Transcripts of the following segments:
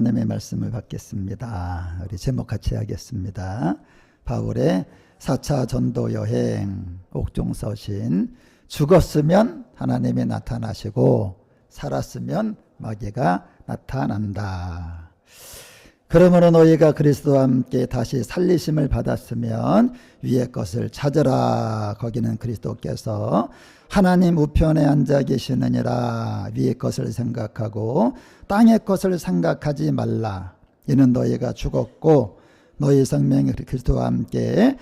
하나님의 말씀을 받겠습니다. 우리 제목 같이 하겠습니다. 바울의 4차 전도 여행 옥중서신. 죽었으면 하나님이 나타나시고 살았으면 마귀가 나타난다. 그러므로 너희가 그리스도와 함께 다시 살리심을 받았으면 위의 것을 찾으라. 거기는 그리스도께서 하나님 우편에 앉아 계시느니라. 위의 것을 생각하고 땅의 것을 생각하지 말라. 이는 너희가 죽었고 너희 생명이 그리스도와 함께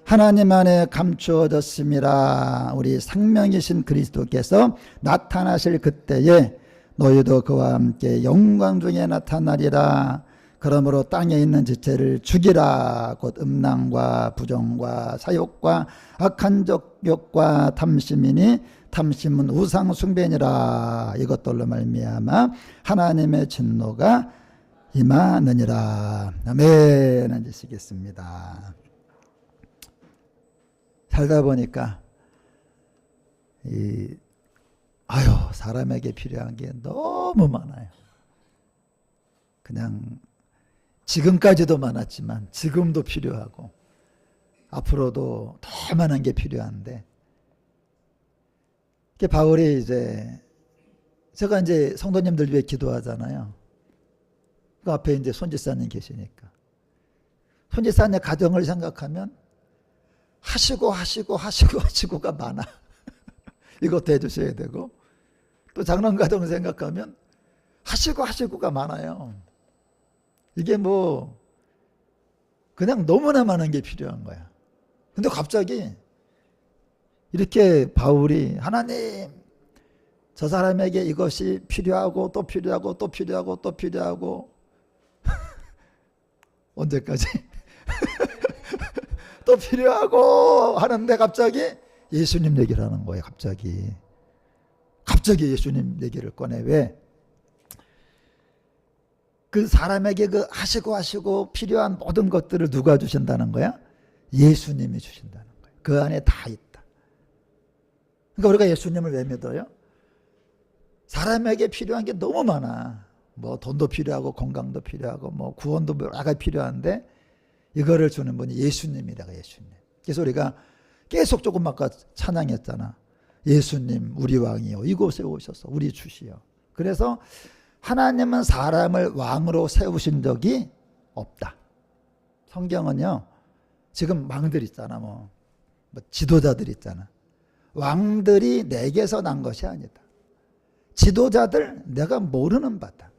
하나님 안에 감추어졌음이라. 우리 생명이신 그리스도께서 나타나실 그때에 너희도 그와 함께 영광 중에 나타나리라. 그러므로 땅에 있는 지체를 죽이라. 곧 음란과 부정과 사욕과 악한 족욕과 탐심이니 탐심은 우상 숭배니라. 이것들로 말미암아 하나님의 진노가 임하느니라. 아멘. 앉으시겠습니다. 살다 보니까 사람에게 필요한 게 너무 많아요. 그냥 지금까지도 많았지만 지금도 필요하고 앞으로도 더 많은 게 필요한데, 바울이 제가 성도님들 위해 기도하잖아요. 그 앞에 손지사님 계시니까 손지사님 가정을 생각하면 하시고가 많아. 이것도 해주셔야 되고, 또 장남 가정을 생각하면 하시고가 많아요. 이게 그냥 너무나 많은 게 필요한 거야. 근데 갑자기 이렇게 바울이 하나님, 저 사람에게 이것이 필요하고 또 필요하고 또 필요하고 또 필요하고 언제까지? 또 필요하고 하는데 갑자기 예수님 얘기를 하는 거예요. 갑자기 예수님 얘기를 꺼내. 왜? 그 사람에게 그 하시고 필요한 모든 것들을 누가 주신다는 거야? 예수님이 주신다는 거예요. 그 안에 다 있다. 그러니까 우리가 예수님을 왜 믿어요? 사람에게 필요한 게 너무 많아. 돈도 필요하고 건강도 필요하고 구원도 여러 가지 필요한데 이거를 주는 분이 예수님이다. 예수님. 그래서 우리가 계속 조금 아까 찬양했잖아. 예수님 우리 왕이요 이곳에 오셔서 우리 주시요. 그래서 하나님은 사람을 왕으로 세우신 적이 없다. 성경은요, 지금 왕들 있잖아, 지도자들 있잖아. 왕들이 내게서 난 것이 아니다. 지도자들 내가 모르는 바다.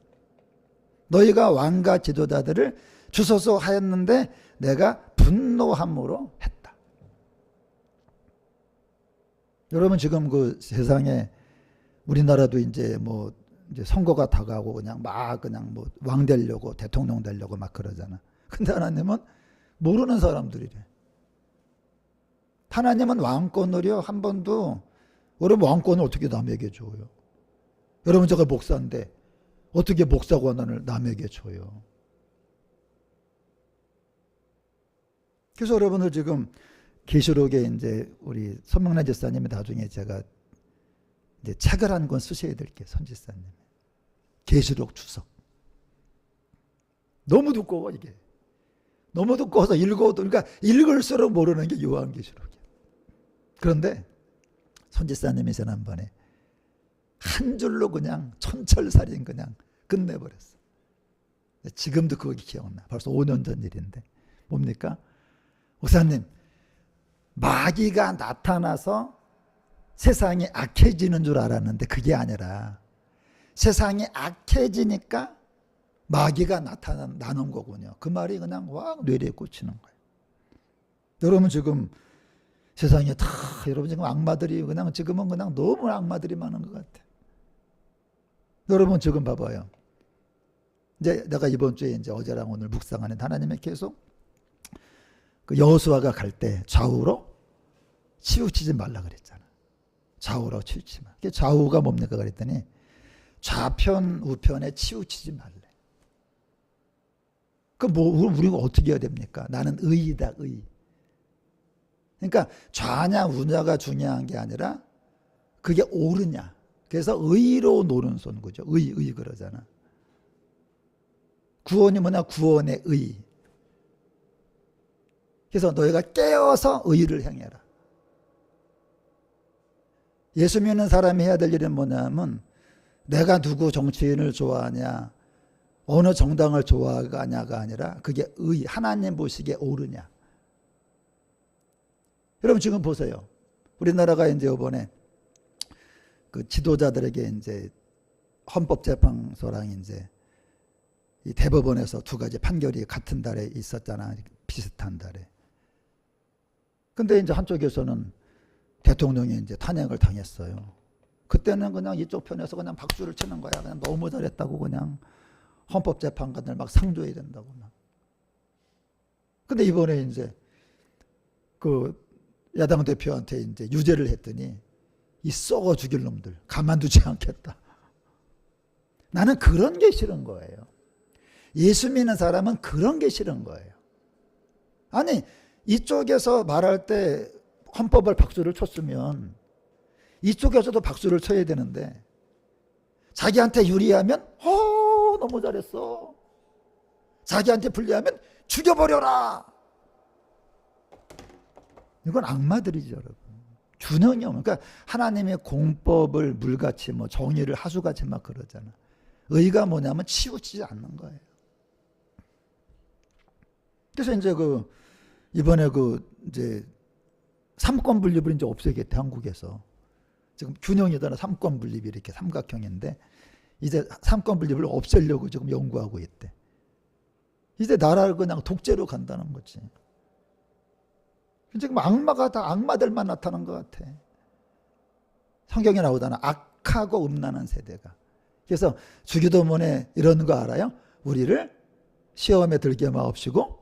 너희가 왕과 지도자들을 주소서 하였는데 내가 분노함으로 했다. 여러분 지금 그 세상에 우리나라도 이제 선거가 다가오고 그냥 왕 되려고 대통령 되려고 막 그러잖아. 근데 하나님은 모르는 사람들이래. 하나님은 왕권을요 한 번도, 여러분 왕권을 어떻게 남에게 줘요? 여러분 제가 목사인데 어떻게 목사 권한을 남에게 줘요? 그래서 여러분들 지금 계시록에 우리 손명란 집사님이 나중에 제가 책을 한 권 쓰셔야 될 게 선지사님. 계시록 주석. 너무 두꺼워 이게. 너무 두꺼워서 그러니까 읽을수록 모르는 게 요한계시록이야. 그런데 선지사님이 지난번에 한 줄로 그냥 천철살인 그냥 끝내버렸어. 지금도 그거 기억나. 벌써 5년 전 일인데. 뭡니까? 목사님, 마귀가 나타나서 세상이 악해지는 줄 알았는데 그게 아니라 세상이 악해지니까 마귀가 나타나는 거군요. 그 말이 그냥 확 뇌리에 꽂히는 거예요. 여러분 지금 세상에 여러분 지금 악마들이 지금은 너무 악마들이 많은 것 같아. 여러분 지금 봐봐요. 내가 이번 주에 어제랑 오늘 묵상하는 하나님의 계속 그 여호수아가 갈 때 좌우로 치우치지 말라 그랬잖아. 좌우로 치우치지 마. 좌우가 뭡니까 그랬더니 좌편 우편에 치우치지 말래. 우리가 어떻게 해야 됩니까? 나는 의이다, 의. 그러니까 좌냐 우냐가 중요한 게 아니라 그게 옳으냐. 그래서 의로 노는 손 거죠. 의 그러잖아. 구원이 뭐냐? 구원의 의. 그래서 너희가 깨어서 의를 행해라. 예수 믿는 사람이 해야 될 일은 뭐냐면 내가 누구 정치인을 좋아하냐, 어느 정당을 좋아하냐가 아니라 그게 의, 하나님 보시기에 옳으냐. 여러분 지금 보세요. 우리나라가 이제 이번에 그 지도자들에게 이제 헌법재판소랑 이제 이 대법원에서 두 가지 판결이 같은 달에 있었잖아. 비슷한 달에. 근데 이제 한쪽에서는 대통령이 이제 탄핵을 당했어요. 그때는 그냥 이쪽 편에서 그냥 박수를 치는 거야. 그냥 너무 잘했다고 그냥 헌법재판관들 막 상조해야 된다고. 근데 이번에 이제 그 야당 대표한테 이제 유죄를 했더니 이 썩어 죽일 놈들 가만두지 않겠다. 나는 그런 게 싫은 거예요. 예수 믿는 사람은 그런 게 싫은 거예요. 아니 이쪽에서 말할 때 헌법을 박수를 쳤으면 이쪽에서도 박수를 쳐야 되는데 자기한테 유리하면 너무 잘했어. 자기한테 불리하면 죽여버려라. 이건 악마들이죠, 여러분. 균형이 없는. 그러니까 하나님의 공법을 물같이 뭐 정의를 하수같이 막 그러잖아. 의가 뭐냐면 치우치지 않는 거예요. 그래서 이제 이번에 이제 삼권 분립을 이제 없애겠대, 한국에서. 지금 균형이잖아. 삼권 분립이 이렇게 삼각형인데 이제 삼권 분립을 없애려고 지금 연구하고 있대. 이제 나라를 그냥 독재로 간다는 거지. 지금 악마가 다 악마들만 나타난 것 같아. 성경에 나오잖아. 악하고 음란한 세대가. 그래서 주기도문에 이런 거 알아요? 우리를 시험에 들게 마옵시고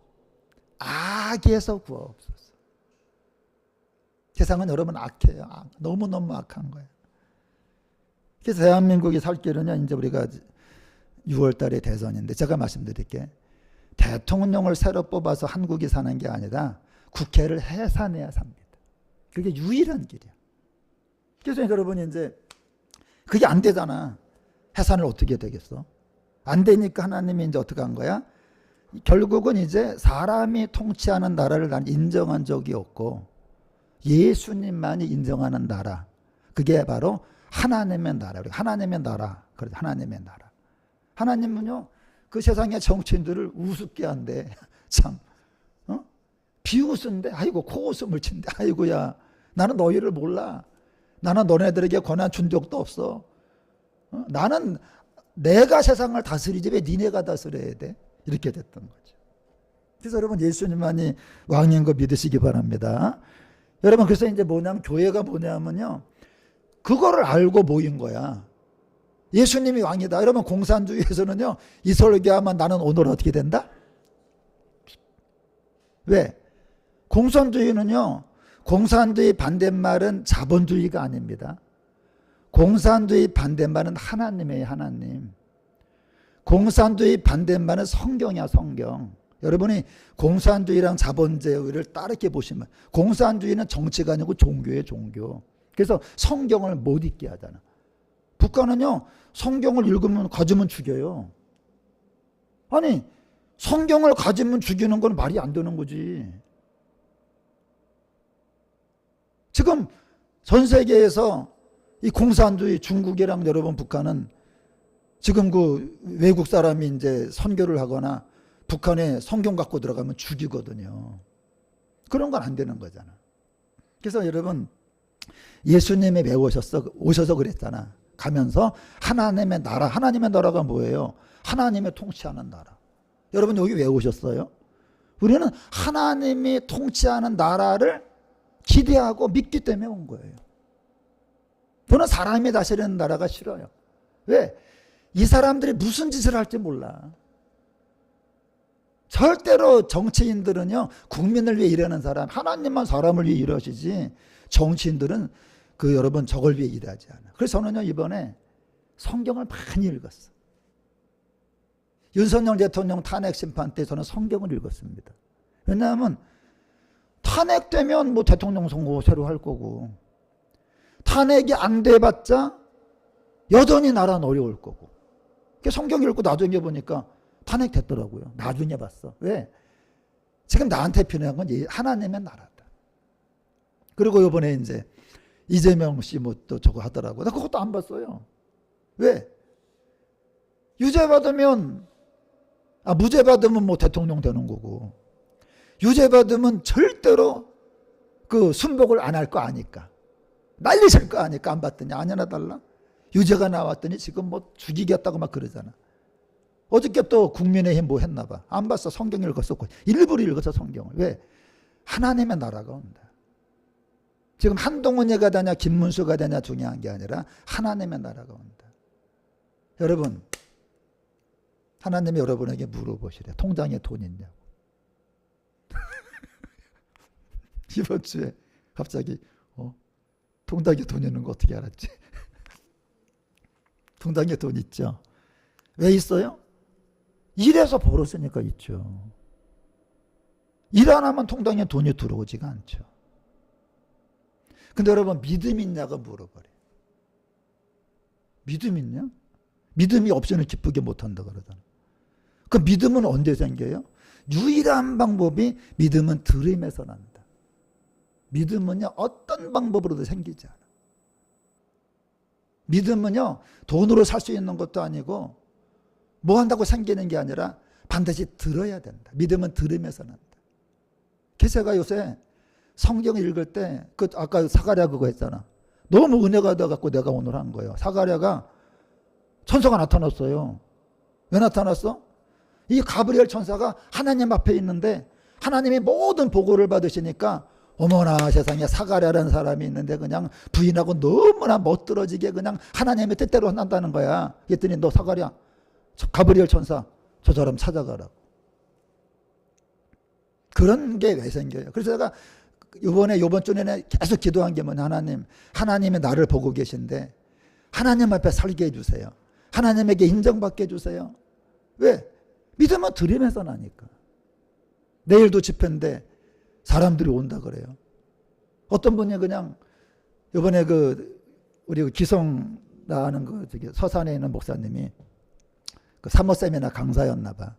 악에서 구하옵소서. 세상은 여러분 악해요. 너무너무 악한 거예요. 그래서 대한민국이 살 길은요, 이제 우리가 6월 달에 대선인데 제가 말씀드릴게. 대통령을 새로 뽑아서 한국이 사는 게 아니라 국회를 해산해야 삽니다. 그게 유일한 길이야. 그래서 여러분이 이제 그게 안 되잖아. 해산을 어떻게 되겠어? 안 되니까 하나님이 이제 어떻게 한 거야? 결국은 이제 사람이 통치하는 나라를 난 인정한 적이 없고 예수님만이 인정하는 나라. 그게 바로 하나님의 나라. 하나님의 나라. 그래서 하나님의 나라. 하나님은요, 그 세상의 정치인들을 우습게 한대. 참. 비웃은데, 아이고, 코웃음을 친대. 아이고야, 나는 너희를 몰라. 나는 너네들에게 권한 준 적도 없어. 나는 내가 세상을 다스리지 왜 니네가 다스려야 돼? 이렇게 됐던 거죠. 그래서 여러분, 예수님만이 왕인 거 믿으시기 바랍니다. 여러분, 그래서 이제 뭐냐면, 교회가 뭐냐면요, 그거를 알고 모인 거야. 예수님이 왕이다. 여러분, 공산주의에서는요, 이 설교하면 나는 오늘 어떻게 된다? 왜? 공산주의는요, 공산주의 반대말은 자본주의가 아닙니다. 공산주의 반대말은 하나님이에요, 하나님. 공산주의 반대말은 성경이야, 성경. 여러분이 공산주의랑 자본주의를 따르게 보시면 공산주의는 정치가 아니고 종교예요, 종교. 그래서 성경을 못 읽게 하잖아. 북한은요, 성경을 읽으면 가지면 죽여요. 아니, 성경을 가지면 죽이는 건 말이 안 되는 거지. 지금 전 세계에서 이 공산주의 중국이랑 여러분 북한은 지금 그 외국 사람이 이제 선교를 하거나 북한에 성경 갖고 들어가면 죽이거든요. 그런 건 안 되는 거잖아. 그래서 여러분, 예수님이 왜 오셔서 그랬잖아. 가면서 하나님의 나라. 하나님의 나라가 뭐예요? 하나님의 통치하는 나라. 여러분, 여기 왜 오셨어요? 우리는 하나님이 통치하는 나라를 기대하고 믿기 때문에 온 거예요. 저는 사람이 다스리는 나라가 싫어요. 왜? 이 사람들이 무슨 짓을 할지 몰라. 절대로 정치인들은요, 국민을 위해 일하는 사람, 하나님만 사람을 위해 일하시지, 정치인들은 여러분 저걸 위해 일하지 않아. 그래서 저는요, 이번에 성경을 많이 읽었어. 윤석열 대통령 탄핵 심판 때 저는 성경을 읽었습니다. 왜냐하면 탄핵되면 뭐 대통령 선거 새로 할 거고, 탄핵이 안 돼봤자 여전히 나라는 어려울 거고. 성경 읽고 나중에 보니까 탄핵됐더라고요. 나중에 봤어. 왜? 지금 나한테 필요한 건 하나님의 나라다. 그리고 이번에 이제 이재명 씨 뭐 또 저거 하더라고. 나 그것도 안 봤어요. 왜? 유죄 받으면, 무죄 받으면 뭐 대통령 되는 거고, 유죄 받으면 절대로 그 순복을 안 할 거 아니까. 난리 칠 거 아니까 안 받더니 아니나 달라. 유죄가 나왔더니 지금 뭐 죽이겠다고 막 그러잖아. 어저께 또 국민의힘 뭐 했나 봐. 안 봤어. 성경 읽었었고. 일부러 읽어서 성경을. 왜? 하나님의 나라가 온다. 지금 한동훈이가 되냐 김문수가 되냐 중요한 게 아니라 하나님의 나라가 온다. 여러분, 하나님이 여러분에게 물어보시래. 통장에 돈 있냐고. 이번 주에 갑자기 통장에 돈 있는 거 어떻게 알았지? 통장에 돈 있죠. 왜 있어요? 일해서 벌었으니까 있죠. 일 안 하면 통장에 돈이 들어오지가 않죠. 근데 여러분, 믿음 있냐고 물어버려요. 믿음 있냐? 믿음이 없이는 기쁘게 못한다 그러잖아. 그 믿음은 언제 생겨요? 유일한 방법이 믿음은 들음에서 난다. 믿음은요, 어떤 방법으로도 생기지 않아. 믿음은요, 돈으로 살 수 있는 것도 아니고 뭐 한다고 생기는 게 아니라 반드시 들어야 된다. 믿음은 들음에서 난다. 그래서 제가 요새 성경 읽을 때, 아까 사가랴 그거 했잖아. 너무 은혜가 돼갖고 내가 오늘 한 거예요. 사가랴가 천사가 나타났어요. 왜 나타났어? 이 가브리엘 천사가 하나님 앞에 있는데 하나님이 모든 보고를 받으시니까 어머나 세상에 사가랴라는 사람이 있는데 그냥 부인하고 너무나 멋들어지게 그냥 하나님의 뜻대로 한다는 거야. 그랬더니 너 사가랴, 가브리엘 천사 저 사람 찾아가라고. 그런 게 왜 생겨요? 그래서 제가 이번 주 내내 계속 기도한 게 뭐냐. 하나님이 나를 보고 계신데 하나님 앞에 살게 해주세요. 하나님에게 인정받게 해주세요. 왜? 믿음은 들음에서 나니까. 내일도 집회인데 사람들이 온다 그래요. 어떤 분이 그냥 이번에 우리 기성 나가는 서산에 있는 목사님이 사모 세미나 강사였나 봐.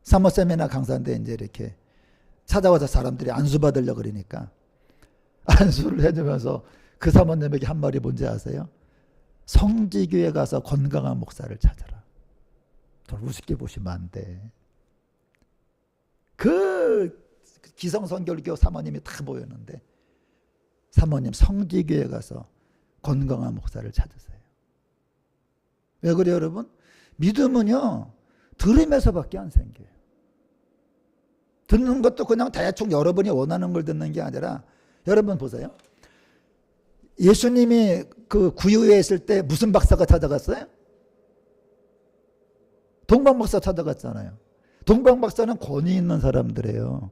사모 세미나 강사인데 이제 이렇게 찾아와서 사람들이 안수 받으려고 그러니까 안수를 해주면서 그 사모님에게 한 말이 뭔지 아세요? 성지교회 가서 건강한 목사를 찾아라. 더 우습게 보시면 안 돼. 그 기성선결교 사모님이 다 모였는데 사모님 성지교회 가서 건강한 목사를 찾으세요. 왜 그래요 여러분? 믿음은요 들음에서밖에 안 생겨요. 듣는 것도 그냥 대충 여러분이 원하는 걸 듣는 게 아니라, 여러분 보세요. 예수님이 그 구유에 있을 때 무슨 박사가 찾아갔어요? 동방박사 찾아갔잖아요. 동방박사는 권위 있는 사람들이에요.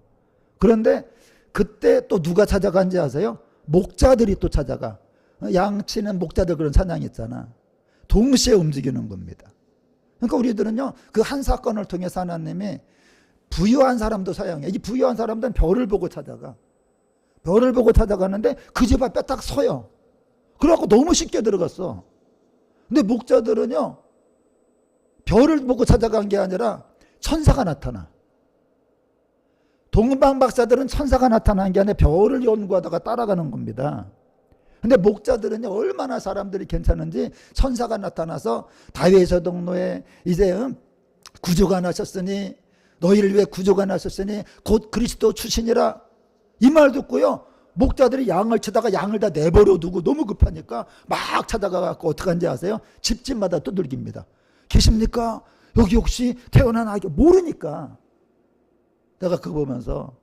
그런데 그때 또 누가 찾아간지 아세요? 목자들이 또 찾아가. 양치는 목자들 그런 사냥이 있잖아. 동시에 움직이는 겁니다. 그러니까 우리들은요 그 한 사건을 통해서 하나님이 부유한 사람도 사용해. 이 부유한 사람들은 별을 보고 찾아가. 별을 보고 찾아가는데 그 집 앞에 딱 서요. 그래갖고 너무 쉽게 들어갔어. 근데 목자들은요 별을 보고 찾아간 게 아니라 천사가 나타나. 동방박사들은 천사가 나타난 게 아니라 별을 연구하다가 따라가는 겁니다. 근데 목자들은요 얼마나 사람들이 괜찮은지 천사가 나타나서 다윗의 동로에 이제 구조가 나셨으니 너희를 위해 구조가 나셨으니 곧 그리스도 출신이라 이 말 듣고요 목자들이 양을 치다가 양을 다 내버려 두고 너무 급하니까 막 찾아가갖고 어떻게 하는지 아세요? 집집마다 두들깁니다. 계십니까? 여기 혹시 태어난 아기 모르니까. 내가 그거 보면서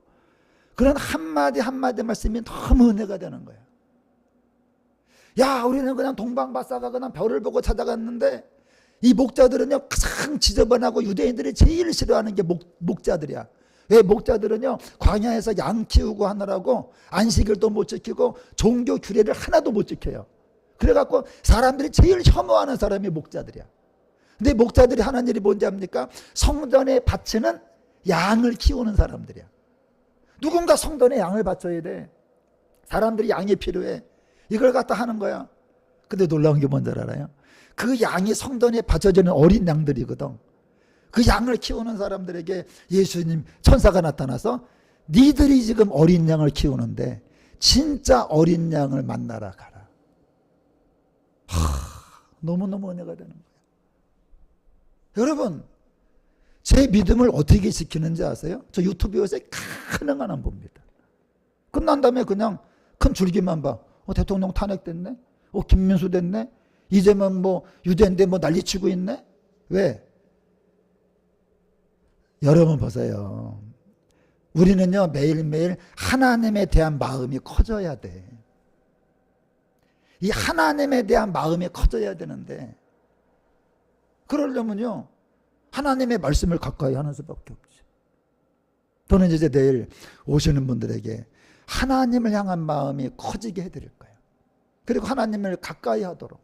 그런 한마디 한마디 말씀이 너무 은혜가 되는 거야. 야 우리는 그냥 동방박사가 그냥 별을 보고 찾아갔는데 이 목자들은요 가장 지저분하고 유대인들이 제일 싫어하는 게 목자들이야. 왜? 목자들은요 광야에서 양 키우고 하느라고 안식일도 못 지키고 종교 규례를 하나도 못 지켜요. 그래갖고 사람들이 제일 혐오하는 사람이 목자들이야. 근데 목자들이 하는 일이 뭔지 압니까? 성전에 바치는 양을 키우는 사람들이야. 누군가 성전에 양을 바쳐야 돼. 사람들이 양이 필요해. 이걸 갖다 하는 거야. 근데 놀라운 게 뭔지 알아요? 그 양이 성전에 바쳐지는 어린 양들이거든. 그 양을 키우는 사람들에게 예수님 천사가 나타나서 니들이 지금 어린 양을 키우는데 진짜 어린 양을 만나라 가라. 너무너무 은혜가 되는 거예요. 여러분, 제 믿음을 어떻게 지키는지 아세요? 저 유튜브 요새 가능한 안 봅니다. 끝난 다음에 그냥 큰 줄기만 봐. 대통령 탄핵됐네? 김민수 됐네? 이재명 유죄인데 난리치고 있네? 왜? 여러분 보세요. 우리는요, 매일매일 하나님에 대한 마음이 커져야 돼. 이 하나님에 대한 마음이 커져야 되는데, 그러려면요, 하나님의 말씀을 가까이 하는 수밖에 없죠. 저는 이제 내일 오시는 분들에게 하나님을 향한 마음이 커지게 해드릴 거예요. 그리고 하나님을 가까이 하도록.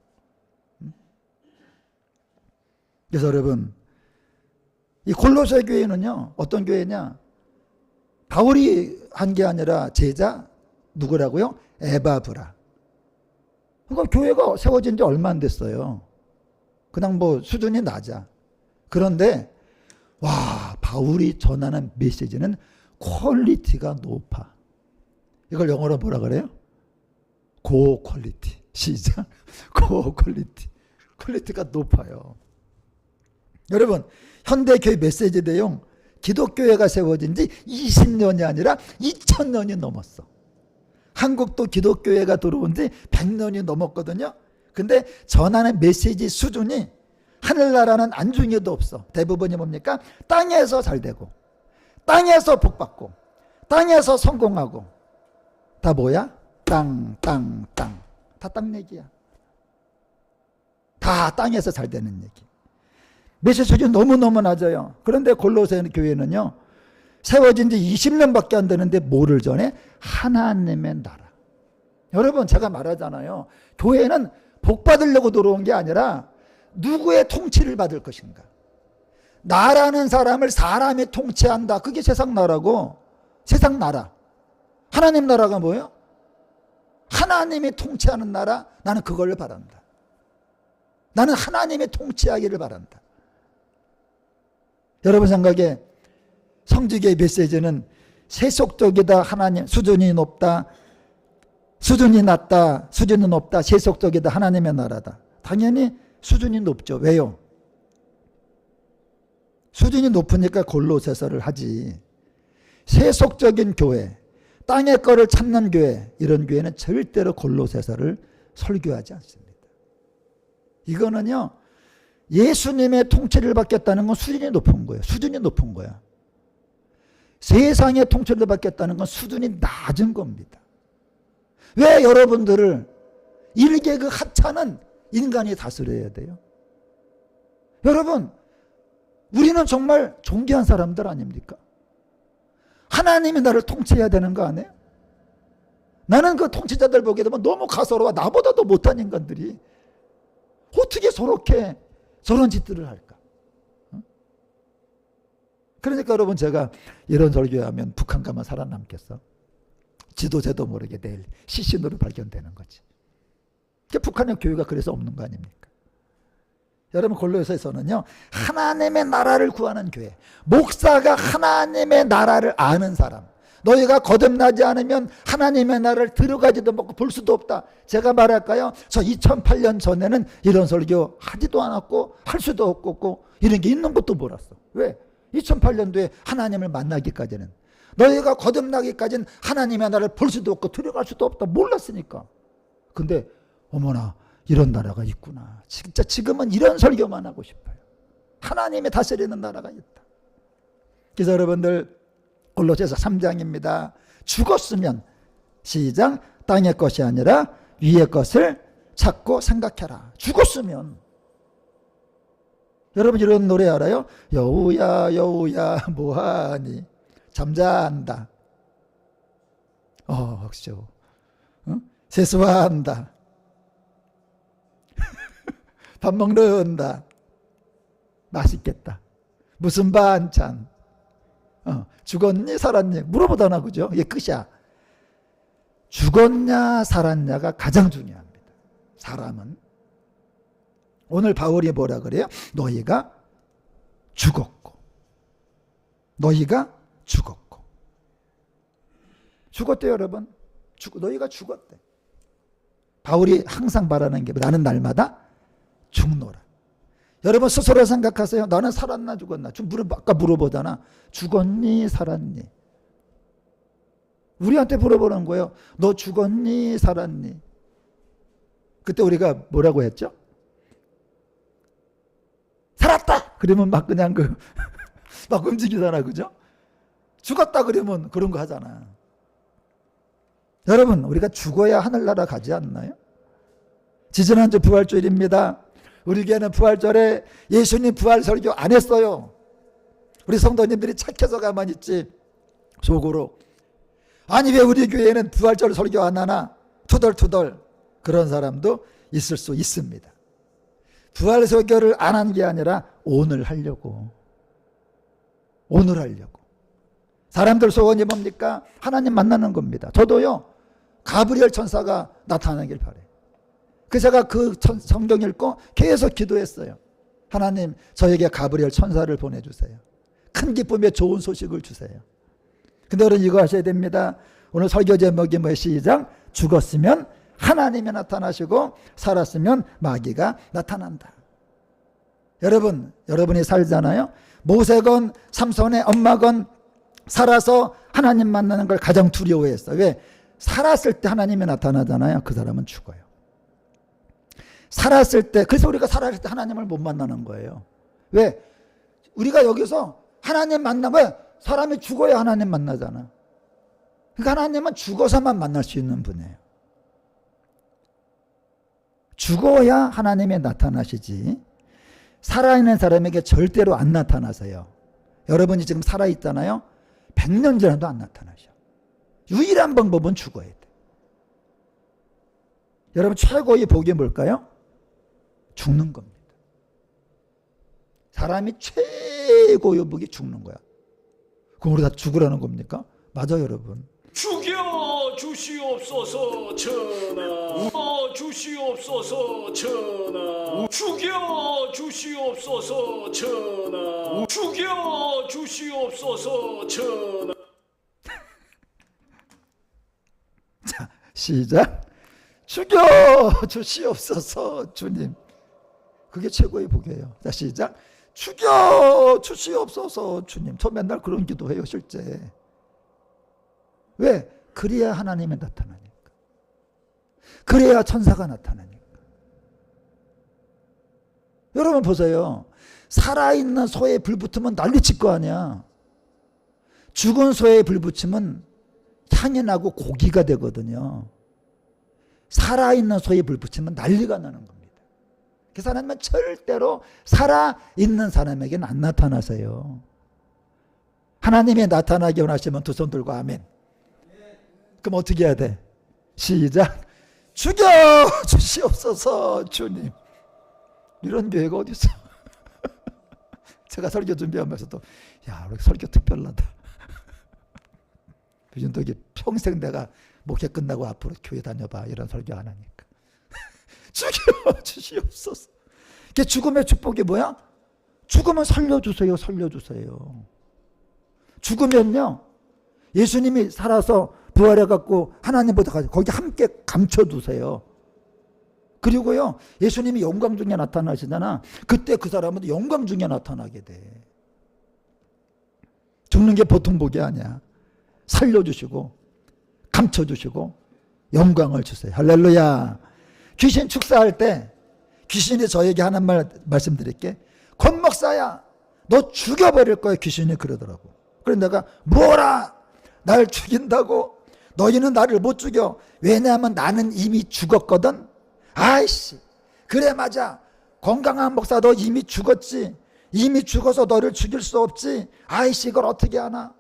그래서 여러분, 이 골로새 교회는요, 어떤 교회냐? 바울이 한 게 아니라 제자 누구라고요? 에바브라. 그러니까 교회가 세워진 지 얼마 안 됐어요. 그냥 수준이 낮아. 그런데 와, 바울이 전하는 메시지는 퀄리티가 높아. 이걸 영어로 뭐라 그래요? 고 퀄리티. 시작. 고 퀄리티. 퀄리티가 높아요. 여러분, 현대교회 메시지 내용, 기독교회가 세워진 지 20년이 아니라 2000년이 넘었어. 한국도 기독교회가 들어온 지 100년이 넘었거든요. 근데 전하는 메시지 수준이 하늘나라는 안중에도 없어. 대부분이 뭡니까? 땅에서 잘 되고, 땅에서 복받고, 땅에서 성공하고. 다 뭐야? 땅. 다 땅 얘기야. 다 땅에서 잘 되는 얘기. 메시지 수준이 너무너무 낮아요. 그런데 골로새 교회는요, 세워진 지 20년밖에 안 되는데 뭐를 전해? 하나님의 나라. 여러분, 제가 말하잖아요. 교회는 복 받으려고 들어온 게 아니라 누구의 통치를 받을 것인가. 나라는 사람을 사람이 통치한다. 그게 세상 나라고. 세상 나라. 하나님 나라가 뭐예요? 하나님이 통치하는 나라. 나는 그걸 바란다. 나는 하나님이 통치하기를 바란다. 여러분 생각에 성직의 메시지는 세속적이다, 하나님, 수준이 높다, 수준이 낮다, 수준이 높다, 세속적이다, 하나님의 나라다. 당연히 수준이 높죠. 왜요? 수준이 높으니까 골로새서를 하지. 세속적인 교회, 땅의 거를 찾는 교회, 이런 교회는 절대로 골로새서를 설교하지 않습니다. 이거는요, 예수님의 통치를 받겠다는 건 수준이 높은 거예요. 수준이 높은 거야. 세상의 통치를 받겠다는 건 수준이 낮은 겁니다. 왜 여러분들을 일개 그 하찮은 인간이 다스려야 돼요? 여러분, 우리는 정말 존귀한 사람들 아닙니까? 하나님이 나를 통치해야 되는 거 아니에요? 나는 그 통치자들 보게 되면 너무 가소로워. 나보다도 못한 인간들이 어떻게 저런 짓들을 할까? 그러니까 여러분, 제가 이런 설교하면 북한 가면 살아남겠어? 지도자도 모르게 내일 시신으로 발견되는 거지. 북한의 교회가 그래서 없는 거 아닙니까? 여러분, 골로새서는요, 하나님의 나라를 구하는 교회, 목사가 하나님의 나라를 아는 사람, 너희가 거듭나지 않으면 하나님의 나라를 들어가지도 못하고 볼 수도 없다. 제가 말할까요? 저 2008년 전에는 이런 설교 하지도 않았고 할 수도 없고 이런 게 있는 것도 몰랐어. 왜? 2008년도에 하나님을 만나기까지는, 너희가 거듭나기까지는 하나님의 나라를 볼 수도 없고 들어갈 수도 없다. 몰랐으니까. 근데 어머나, 이런 나라가 있구나. 진짜 지금은 이런 설교만 하고 싶어요. 하나님이 다스리는 나라가 있다. 그래서 여러분들, 골로새서 3장입니다. 죽었으면, 시작, 땅의 것이 아니라 위의 것을 찾고 생각해라. 죽었으면. 여러분, 이런 노래 알아요? 여우야 여우야 뭐하니 잠잔다. 그렇죠. 세수한다. 밥 먹는다. 맛있겠다. 무슨 반찬? 죽었니 살았니 물어보잖아. 그죠? 이게 끝이야. 죽었냐 살았냐가 가장 중요합니다. 사람은. 오늘 바울이 뭐라 그래요? 너희가 죽었고 너희가 죽었고. 죽었대 여러분. 너희가 죽었대. 바울이 항상 바라는 게 나는 날마다 죽노라. 여러분 스스로 생각하세요. 나는 살았나 죽었나. 아까 물어보잖아. 죽었니 살았니. 우리한테 물어보는 거예요. 너 죽었니 살았니. 그때 우리가 뭐라고 했죠? 살았다 그러면 막 그냥 막 움직이잖아. 그죠? 죽었다 그러면 그런 거 하잖아. 여러분 우리가 죽어야 하늘나라 가지 않나요? 지지난주 부활주일입니다. 우리 교회는 부활절에 예수님 부활 설교 안 했어요. 우리 성도님들이 착해서 가만히 있지 속으로. 아니 왜 우리 교회는 부활절 설교 안 하나 투덜투덜 그런 사람도 있을 수 있습니다. 부활 설교를 안 한 게 아니라 오늘 하려고. 사람들 소원이 뭡니까? 하나님 만나는 겁니다. 저도요 가브리엘 천사가 나타나길 바래요. 그래서 제가 그 성경 읽고 계속 기도했어요. 하나님 저에게 가브리엘 천사를 보내주세요. 큰 기쁨의 좋은 소식을 주세요. 근데 여러분 이거 하셔야 됩니다. 오늘 설교 제목이 뭐예요? 시작. 죽었으면 하나님이 나타나시고 살았으면 마귀가 나타난다. 여러분이 살잖아요. 모세건 삼손의 엄마건 살아서 하나님 만나는 걸 가장 두려워했어. 왜? 살았을 때 하나님이 나타나잖아요. 그 사람은 죽어요. 살았을 때, 그래서 우리가 살았을 때 하나님을 못 만나는 거예요. 왜? 우리가 여기서 하나님 만나면 사람이 죽어야 하나님 만나잖아. 그러니까 하나님은 죽어서만 만날 수 있는 분이에요. 죽어야 하나님이 나타나시지 살아있는 사람에게 절대로 안 나타나세요. 여러분이 지금 살아있잖아요. 100년 지나도 안 나타나셔. 유일한 방법은 죽어야 돼. 여러분 최고의 복이 뭘까요? 죽는 겁니다. 사람이 최고의 복이 죽는 거야. 그럼 우리 다 죽으라는 겁니까? 맞아요 여러분. 죽여 주시옵소서 전하. 주시옵소서 전하. 죽여 주시옵소서 전하. 죽여 주시옵소서 전하. 자 시작. 죽여 주시옵소서 주님. 그게 최고의 복이에요. 자 시작. 죽여 주시옵소서 주님. 저 맨날 그런 기도해요 실제. 왜? 그래야 하나님이 나타나니까. 그래야 천사가 나타나니까. 여러분 보세요. 살아있는 소에 불 붙으면 난리칠 거 아니야. 죽은 소에 불 붙이면 향이 나고 고기가 되거든요. 살아있는 소에 불 붙이면 난리가 나는 겁니다. 그 사람은 절대로 살아있는 사람에게는 안 나타나세요. 하나님이 나타나기 원하시면 두 손 들고 아멘. 그럼 어떻게 해야 돼? 시작. 죽여 주시옵소서 주님. 이런 교회가 어디 있어? 제가 설교 준비하면서도 야 우리 설교 특별하다. 비전독이 평생 내가 목회 끝나고 앞으로 교회 다녀봐 이런 설교 안 하니까. 죽여 주시옵소서. 이게 죽음의 축복이 뭐야? 죽으면 살려주세요. 살려주세요. 죽으면요 예수님이 살아서 부활해갖고 하나님보다 거기 함께 감춰두세요. 그리고요 예수님이 영광 중에 나타나시잖아. 그때 그 사람은 영광 중에 나타나게 돼. 죽는 게 보통 복이 아니야. 살려주시고 감춰주시고 영광을 주세요. 할렐루야. 귀신 축사할 때 귀신이 저에게 하는 말씀드릴게. 권 목사야 너 죽여버릴 거야. 귀신이 그러더라고. 그래서 내가 뭐라 날 죽인다고? 너희는 나를 못 죽여. 왜냐하면 나는 이미 죽었거든. 아이씨 그래 맞아. 건강한 목사 너 이미 죽었지. 이미 죽어서 너를 죽일 수 없지. 아이씨 이걸 어떻게 하나.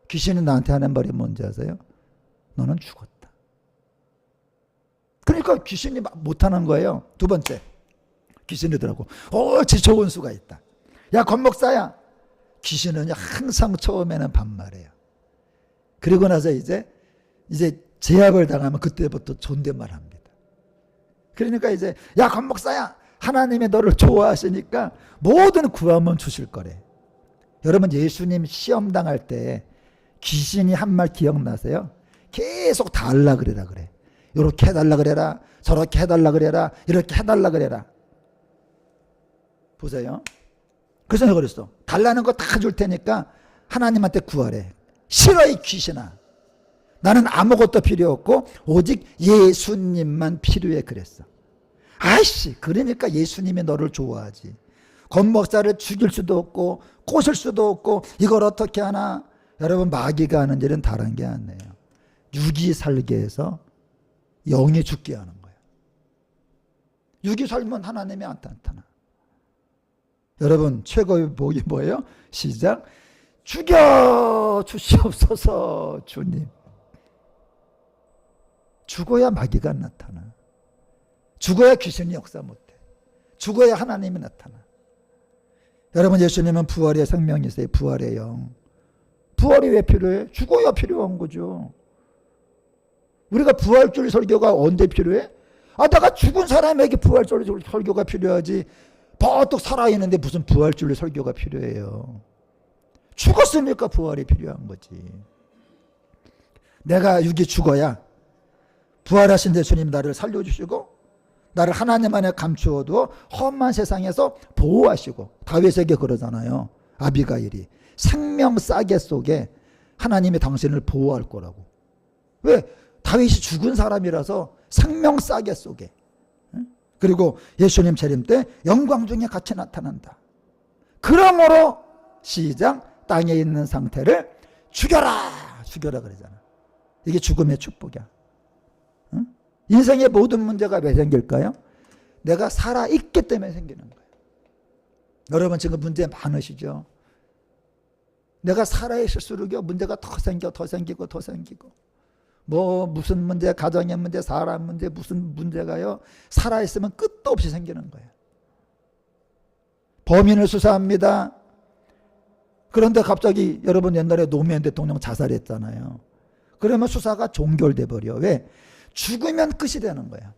귀신이 나한테 하는 말이 뭔지 아세요? 너는 죽었다. 그러니까 귀신이 못하는 거예요. 두 번째 귀신이더라고. 옳지 좋은 수가 있다. 야 권 목사야. 귀신은 항상 처음에는 반말해요. 그리고 나서 이제 제압을 당하면 그때부터 존댓말 합니다. 그러니까 이제 야 권 목사야 하나님이 너를 좋아하시니까 모든 구하면 주실 거래. 여러분 예수님 시험 당할 때 귀신이 한 말 기억나세요? 계속 다 하려 그래라 그래. 이렇게 해달라 그래라. 저렇게 해달라 그래라. 이렇게 해달라 그래라. 보세요. 그래서 내가 그랬어. 달라는 거 다 줄 테니까 하나님한테 구하래. 싫어 이 귀신아. 나는 아무것도 필요 없고 오직 예수님만 필요해 그랬어. 아이씨, 그러니까 예수님이 너를 좋아하지. 권목사를 죽일 수도 없고 꼬실 수도 없고 이걸 어떻게 하나. 여러분 마귀가 하는 일은 다른 게 아니에요. 육이 살게 해서 영이 죽게 하는 거예요. 육이 살면 하나님이 안 나타나. 여러분 최고의 복이 뭐예요? 시작. 죽여 주시옵소서 주님. 죽어야 마귀가 나타나. 죽어야 귀신이 역사 못해. 죽어야 하나님이 나타나. 여러분 예수님은 부활의 생명이세요. 부활의 영. 부활이 왜 필요해? 죽어야 필요한 거죠. 우리가 부활절 설교가 언제 필요해? 아, 내가 죽은 사람에게 부활절 설교가 필요하지. 버뜩 살아있는데 무슨 부활절 설교가 필요해요. 죽었으니까 부활이 필요한 거지. 내가 육이 죽어야 부활하신 예수님 나를 살려주시고 나를 하나님 안에 감추어두어 험한 세상에서 보호하시고, 다윗에게 그러잖아요. 아비가일이 생명 싸개 속에 하나님이 당신을 보호할 거라고. 왜? 다윗이 죽은 사람이라서 생명 싸개 속에. 그리고 예수님 재림 때 영광 중에 같이 나타난다. 그러므로 시작. 땅에 있는 상태를 죽여라 죽여라 그러잖아. 이게 죽음의 축복이야. 인생의 모든 문제가 왜 생길까요? 내가 살아있기 때문에 생기는 거예요. 여러분 지금 문제 많으시죠? 내가 살아있을수록요 문제가 더 생기고 더 생기고. 뭐 무슨 문제, 가정의 문제, 사람 문제, 무슨 문제가요 살아있으면 끝도 없이 생기는 거예요. 범인을 수사합니다. 그런데 갑자기 여러분 옛날에 노무현 대통령 자살했잖아요. 그러면 수사가 종결돼 버려. 왜? 죽으면 끝이 되는 거야.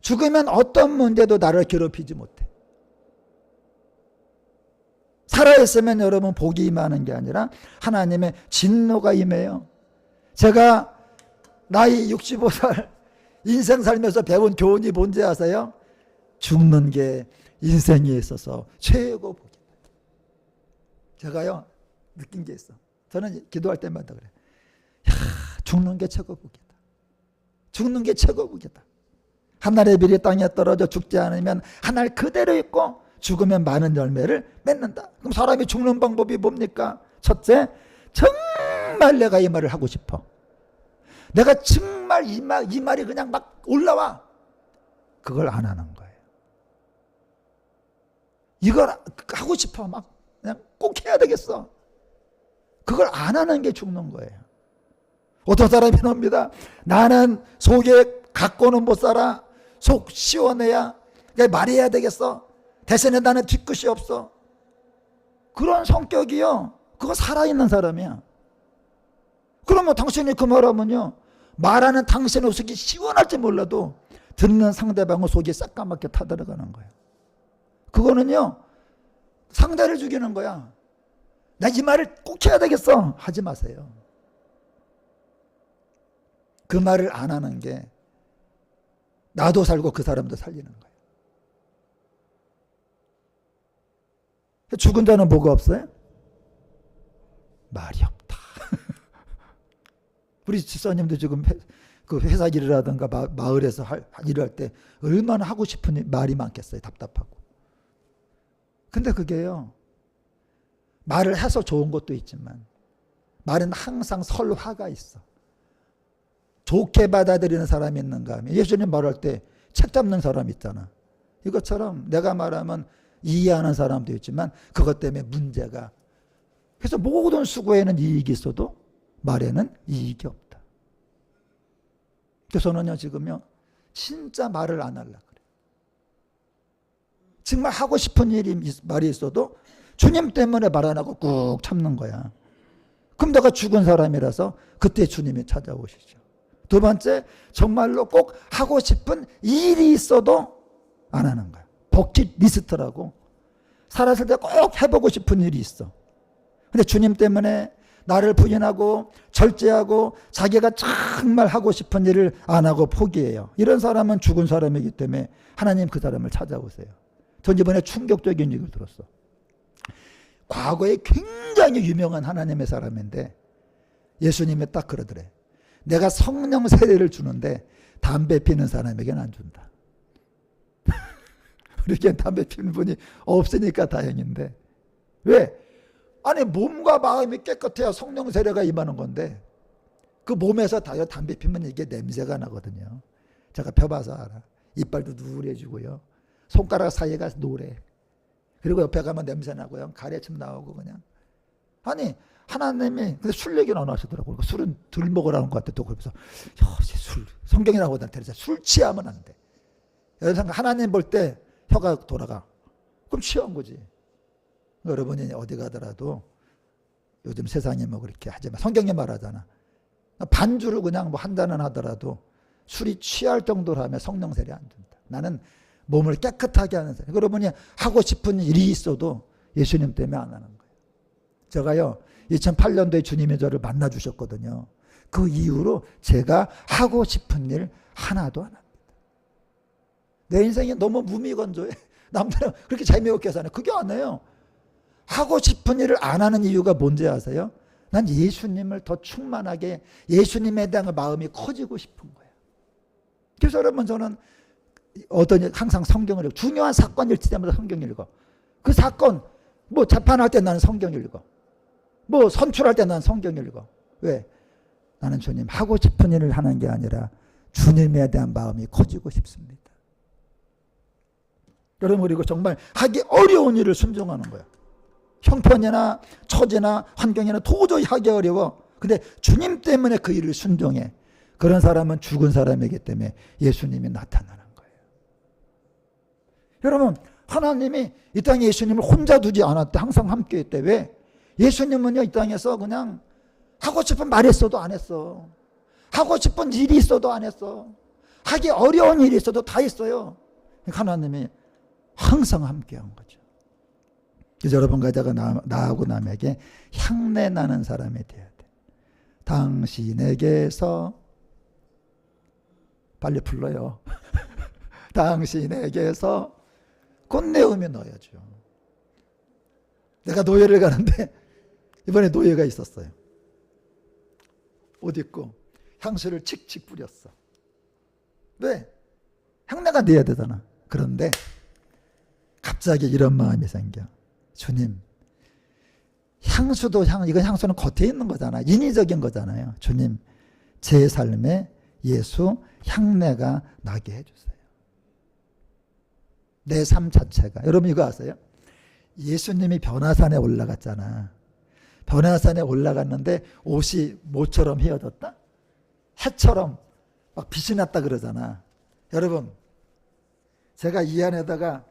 죽으면 어떤 문제도 나를 괴롭히지 못해. 살아있으면 여러분 복이 임하는 게 아니라 하나님의 진노가 임해요. 제가 나이 65살 인생 살면서 배운 교훈이 뭔지 아세요? 죽는 게 인생에 있어서 최고 복이다. 제가요 느낀 게 있어. 저는 기도할 때마다 그래. 야, 죽는 게 최고 복이다. 죽는 게 최고 복이다. 하늘의 별이 땅에 떨어져 죽지 않으면 하늘 그대로 있고 죽으면 많은 열매를 맺는다. 그럼 사람이 죽는 방법이 뭡니까? 첫째, 정말 내가 이 말을 하고 싶어. 내가 정말 이 말이 그냥 막 올라와. 그걸 안 하는 거예요. 이걸 하고 싶어. 막 그냥 꼭 해야 되겠어. 그걸 안 하는 게 죽는 거예요. 어떤 사람이 놉니다. 나는 속에 갖고는 못 살아. 속 시원해야 말해야 되겠어. 대신에 나는 뒤끝이 없어. 그런 성격이요. 그거 살아있는 사람이야. 그러면 당신이 그 말하면요. 말하는 당신의 속이 시원할지 몰라도 듣는 상대방의 속이 새까맣게 타들어가는 거예요. 그거는요. 상대를 죽이는 거야. 나 이 말을 꼭 해야 되겠어. 하지 마세요. 그 말을 안 하는 게 나도 살고 그 사람도 살리는 거예요. 죽은 자는 뭐가 없어요? 말이 없다. 우리 집사님도 지금 그 회사 일이라든가 마을에서 일할 때 얼마나 하고 싶은 말이 많겠어요. 답답하고. 근데 그게요. 말을 해서 좋은 것도 있지만 말은 항상 설화가 있어. 좋게 받아들이는 사람이 있는가 하면 예수님 말할 때 책 잡는 사람 있잖아. 이것처럼 내가 말하면 이해하는 사람도 있지만 그것 때문에 문제가. 그래서 모든 수고에는 이익이 있어도 말에는 이익이 없다. 그래서 저는요 지금요 진짜 말을 안 하려고 그래요. 정말 하고 싶은 말이 있어도 주님 때문에 말 안 하고 꾹 참는 거야. 그럼 내가 죽은 사람이라서 그때 주님이 찾아오시죠. 두 번째, 정말로 꼭 하고 싶은 일이 있어도 안 하는 거야. 버킷 리스트라고. 살았을 때 꼭 해보고 싶은 일이 있어. 근데 주님 때문에 나를 부인하고 절제하고 자기가 정말 하고 싶은 일을 안 하고 포기해요. 이런 사람은 죽은 사람이기 때문에 하나님 그 사람을 찾아오세요. 전 이번에 충격적인 얘기를 들었어. 과거에 굉장히 유명한 하나님의 사람인데 예수님이 딱 그러더래. 내가 성령 세례를 주는데 담배 피는 사람에게는 안 준다. 우리에겐 담배 피는 분이 없으니까 다행인데. 왜? 아니 몸과 마음이 깨끗해야 성령 세례가 임하는 건데 그 몸에서 다요 담배 피면 이게 냄새가 나거든요. 제가 펴봐서 알아. 이빨도 누래지고요. 손가락 사이가 노래. 그리고 옆에 가면 냄새 나고요. 가래침 나오고 그냥. 아니 하나님이 근데 술 얘기는 안 하시더라고요. 술은 덜 먹으라는 것 같아. 또 그래서 술 성경이라고 하더니 술 취하면 안 돼. 여러분 하나님 볼 때 혀가 돌아가. 그럼 취한 거지. 여러분이 어디 가더라도 요즘 세상에 뭐 그렇게 하지만 성경에 말하잖아. 반주를 그냥 뭐 한 잔은 하더라도 술이 취할 정도로 하면 성령 세례 안 준다. 나는 몸을 깨끗하게 하는 사람. 여러분이 하고 싶은 일이 있어도 예수님 때문에 안 하는 거예요. 제가요 2008년도에 주님이 저를 만나 주셨거든요. 그 이후로 제가 하고 싶은 일 하나도 안 합니다. 내 인생이 너무 무미건조해. 남들은 그렇게 재미없게 사네. 그게 아니에요. 하고 싶은 일을 안 하는 이유가 뭔지 아세요? 난 예수님을 더 충만하게 예수님에 대한 마음이 커지고 싶은 거예요. 그래서 여러분 저는 항상 성경을 읽고 중요한 사건 일치 때마다 성경 읽어. 그 사건 뭐 재판할 때 나는 성경 읽어. 뭐 선출할 때 나는 성경 읽어. 왜? 나는 주님 하고 싶은 일을 하는 게 아니라 주님에 대한 마음이 커지고 싶습니다. 여러분 그리고 정말 하기 어려운 일을 순종하는 거예요. 형편이나 처지나 환경이나 도저히 하기 어려워. 근데 주님 때문에 그 일을 순종해. 그런 사람은 죽은 사람이기 때문에 예수님이 나타나는 거예요. 여러분 하나님이 이 땅에 예수님을 혼자 두지 않았대. 항상 함께 했대. 왜? 예수님은요 이 땅에서 그냥 하고 싶은 말 했어도 안 했어. 하고 싶은 일이 있어도 안 했어. 하기 어려운 일이 있어도 다 했어요. 하나님이 항상 함께 한 거죠. 그래서 여러분과 제가 나하고 남에게 향내 나는 사람이 되어야 돼. 당신에게서 빨리 불러요. 당신에게서 꽃내음이 넣어야죠. 내가 노예를 가는데 이번에 노예가 있었어요. 옷 입고 향수를 칙칙 뿌렸어. 왜? 향내가 내야 되잖아. 그런데 갑자기 이런 마음이 생겨. 주님, 이건 향수는 겉에 있는 거잖아. 인위적인 거잖아요. 주님, 제 삶에 예수 향내가 나게 해주세요. 내 삶 자체가. 여러분 이거 아세요? 예수님이 변화산에 올라갔잖아. 변화산에 올라갔는데 옷이 모처럼 휘어졌다? 해처럼 막 빛이 났다 그러잖아. 여러분, 제가 이 안에다가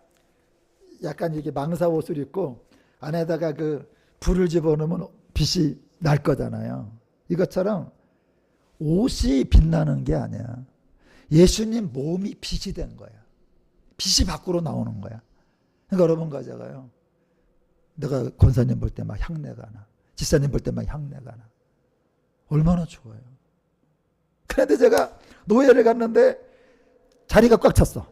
약간 이게 망사 옷을 입고 안에다가 그 불을 집어넣으면 빛이 날 거잖아요. 이것처럼 옷이 빛나는 게 아니야. 예수님 몸이 빛이 된 거야. 빛이 밖으로 나오는 거야. 그러니까 여러분과 제가요. 내가 권사님 볼 때 막 향내가 나. 지사님 볼 때 막 향내가 나. 얼마나 좋아요. 그런데 제가 노예를 갔는데 자리가 꽉 찼어.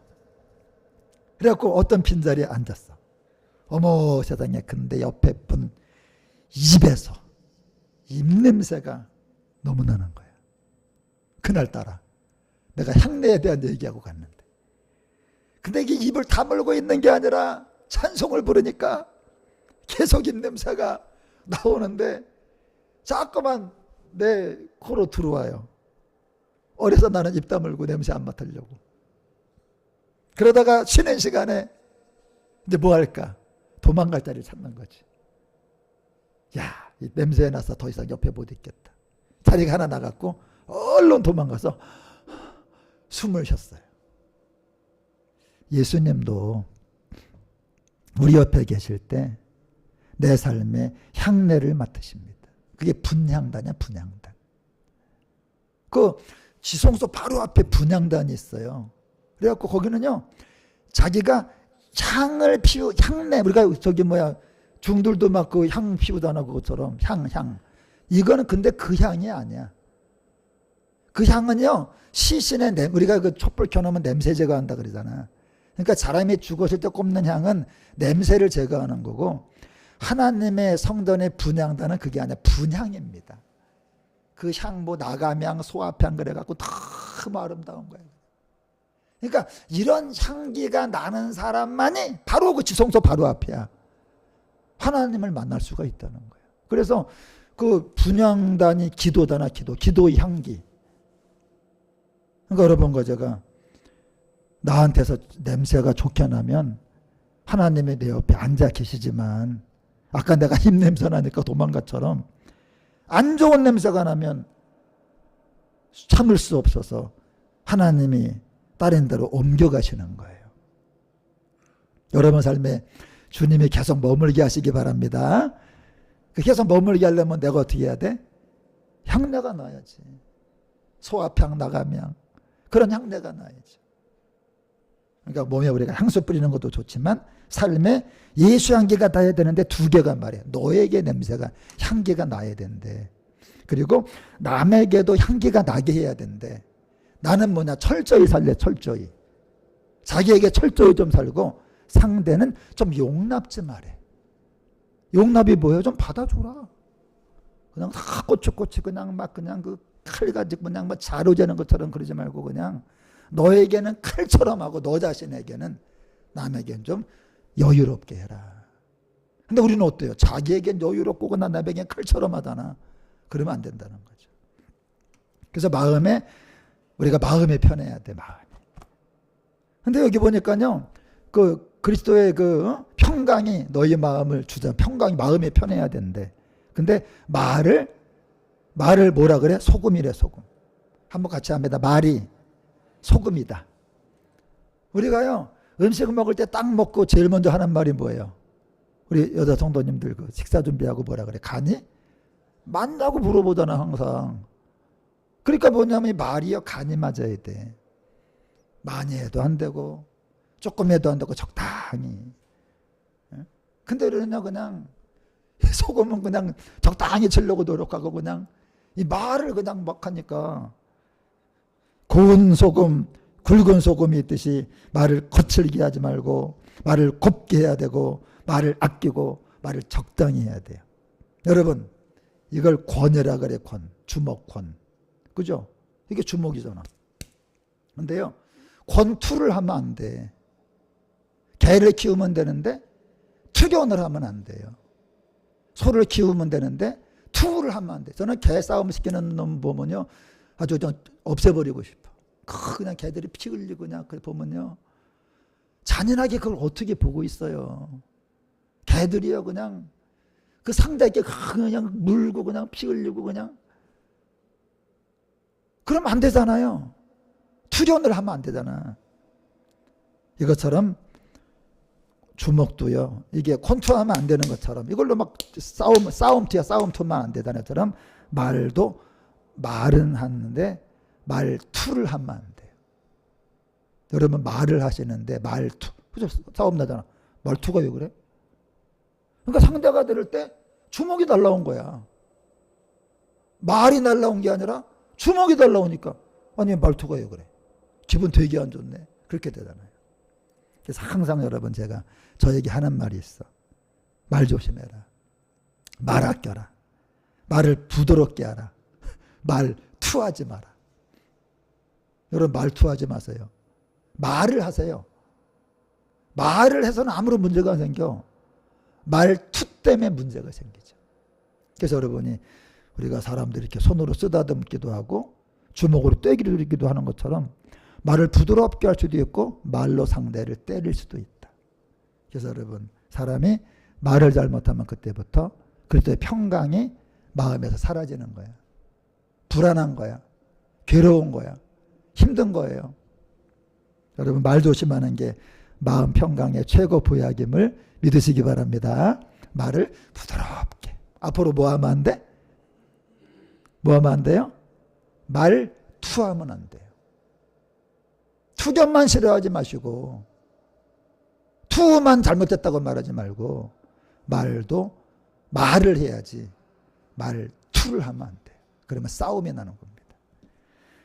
그래갖고 어떤 빈자리에 앉았어. 어머 세상에. 근데 옆에 분 입에서 입냄새가 너무 나는 거야. 그날따라 내가 향내에 대한 얘기하고 갔는데 근데 이게 입을 다물고 있는 게 아니라 찬송을 부르니까 계속 입냄새가 나오는데 자꾸만 내 코로 들어와요. 어려서 나는 입 다물고 냄새 안 맡으려고. 그러다가 쉬는 시간에 이제 뭐 할까? 도망갈 자리를 찾는 거지. 야, 이 냄새에 나서 더 이상 옆에 못 있겠다. 자리가 하나 나갔고 얼른 도망가서 숨을 쉬었어요. 예수님도 우리 옆에 계실 때 내 삶의 향내를 맡으십니다. 그게 분향단이야, 분향단. 그 지성소 바로 앞에 분향단이 있어요. 그래갖고 거기는요, 자기가 향을 향내, 우리가 중들도 막 그 향 피우잖아. 그것처럼 향. 이거는 근데 그 향이 아니야. 그 향은요, 시신의 우리가 그 촛불 켜놓으면 냄새 제거한다 그러잖아. 그러니까 사람이 죽었을 때 꼽는 향은 냄새를 제거하는 거고, 하나님의 성전의 분향단은 그게 아니라 분향입니다. 그 향, 뭐 나감향, 소합향 그래갖고 너무 아름다운 거예요. 그러니까 이런 향기가 나는 사람만이 바로 그 지성소 바로 앞이야. 하나님을 만날 수가 있다는 거예요. 그래서 그 분향단이 기도잖아. 기도의 향기. 그러니까 여러분, 제가 나한테서 냄새가 좋게 나면 하나님이 내 옆에 앉아 계시지만, 아까 내가 입냄새 나니까 도망가처럼 안 좋은 냄새가 나면 참을 수 없어서 하나님이 다른 데로 옮겨가시는 거예요. 여러분 삶에 주님이 계속 머물게 하시기 바랍니다. 계속 머물게 하려면 내가 어떻게 해야 돼? 향내가 나야지. 소합향, 나감향, 그런 향내가 나야지. 그러니까 몸에 우리가 향수 뿌리는 것도 좋지만 삶에 예수 향기가 나야 되는데 두 개가 말이야. 너에게 냄새가, 향기가 나야 된대. 그리고 남에게도 향기가 나게 해야 된대. 나는 뭐냐? 철저히 살래, 철저히. 자기에게 철저히 좀 살고 상대는 좀 용납 좀 하래. 용납이 뭐예요? 좀 받아줘라. 그냥 다 꼬치꼬치 그냥 막 그냥 그 칼 가지고 그냥 뭐 자루재는 것처럼 그러지 말고 그냥 너에게는 칼처럼 하고 너 자신에게는 남에게는 좀 여유롭게 해라. 근데 우리는 어때요? 자기에겐 여유롭고 남에게는 칼처럼 하잖아. 그러면 안 된다는 거죠. 그래서 우리가 마음에 편해야 돼, 마음이. 근데 여기 보니까요, 그 그리스도의 그 평강이 너희 마음을 주자. 평강이 마음에 편해야 된대. 근데 말을 뭐라 그래? 소금이래, 소금. 한번 같이 합니다. 말이 소금이다. 우리가요, 음식을 먹을 때 딱 먹고 제일 먼저 하는 말이 뭐예요? 우리 여자 성도님들 그 식사 준비하고 뭐라 그래? 간이? 맞냐고 물어보잖아, 항상. 그러니까 뭐냐면 말이요, 간이 맞아야 돼. 많이 해도 안 되고, 조금 해도 안 되고, 적당히. 근데 우리는요, 그냥, 소금은 그냥 적당히 치려고 노력하고, 그냥, 이 말을 그냥 막 하니까, 고운 소금, 굵은 소금이 있듯이 말을 거칠게 하지 말고, 말을 곱게 해야 되고, 말을 아끼고, 말을 적당히 해야 돼요. 여러분, 이걸 권이라 그래, 권. 주먹권. 그죠? 이게 주먹이잖아. 근데요, 권투를 하면 안 돼. 개를 키우면 되는데, 투견을 하면 안 돼요. 소를 키우면 되는데, 투를 하면 안 돼. 저는 개 싸움 시키는 놈 보면요, 아주 좀 없애버리고 싶어. 그냥 개들이 피 흘리고 그냥 보면요, 잔인하게 그걸 어떻게 보고 있어요. 개들이요, 그냥 그 상대에게 그냥 물고 그냥 피 흘리고 그냥. 그러면 안 되잖아요. 투견을 하면 안 되잖아. 이것처럼 주먹도요, 이게 권투하면 안 되는 것처럼 이걸로 막 싸움투만 안 되다는 것처럼 말은 하는데 말투를 하면 안 돼요. 여러분 말을 하시는데 말투, 그죠? 싸움 나잖아. 말투가 왜 그래? 그러니까 상대가 들을 때 주먹이 날라온 거야. 말이 날라온 게 아니라 주먹이 날라오니까, 아니 말투가 왜 그래? 기분 되게 안 좋네. 그렇게 되잖아요. 그래서 항상 여러분 제가 저에게 하는 말이 있어. 말 조심해라. 말 아껴라. 말을 부드럽게 하라. 말투하지 마라. 여러분 말투하지 마세요. 말을 하세요. 말을 해서는 아무런 문제가 안 생겨. 말투 때문에 문제가 생기죠. 그래서 여러분이 우리가 사람들이 이렇게 손으로 쓰다듬기도 하고 주먹으로 때리기도 하는 것처럼 말을 부드럽게 할 수도 있고 말로 상대를 때릴 수도 있다. 그래서 여러분 사람이 말을 잘못하면 그때부터 그리스도의 평강이 마음에서 사라지는 거야. 불안한 거야. 괴로운 거야. 힘든 거예요. 여러분 말 조심하는 게 마음 평강의 최고 보약임을 믿으시기 바랍니다. 말을 부드럽게. 앞으로 뭐 하면 안 돼? 뭐 하면 안 돼요? 말투하면 안 돼요. 투견만 싫어하지 마시고 투만 잘못됐다고 말하지 말고 말을 해야지 말투를 하면 안 돼. 그러면 싸움이 나는 겁니다.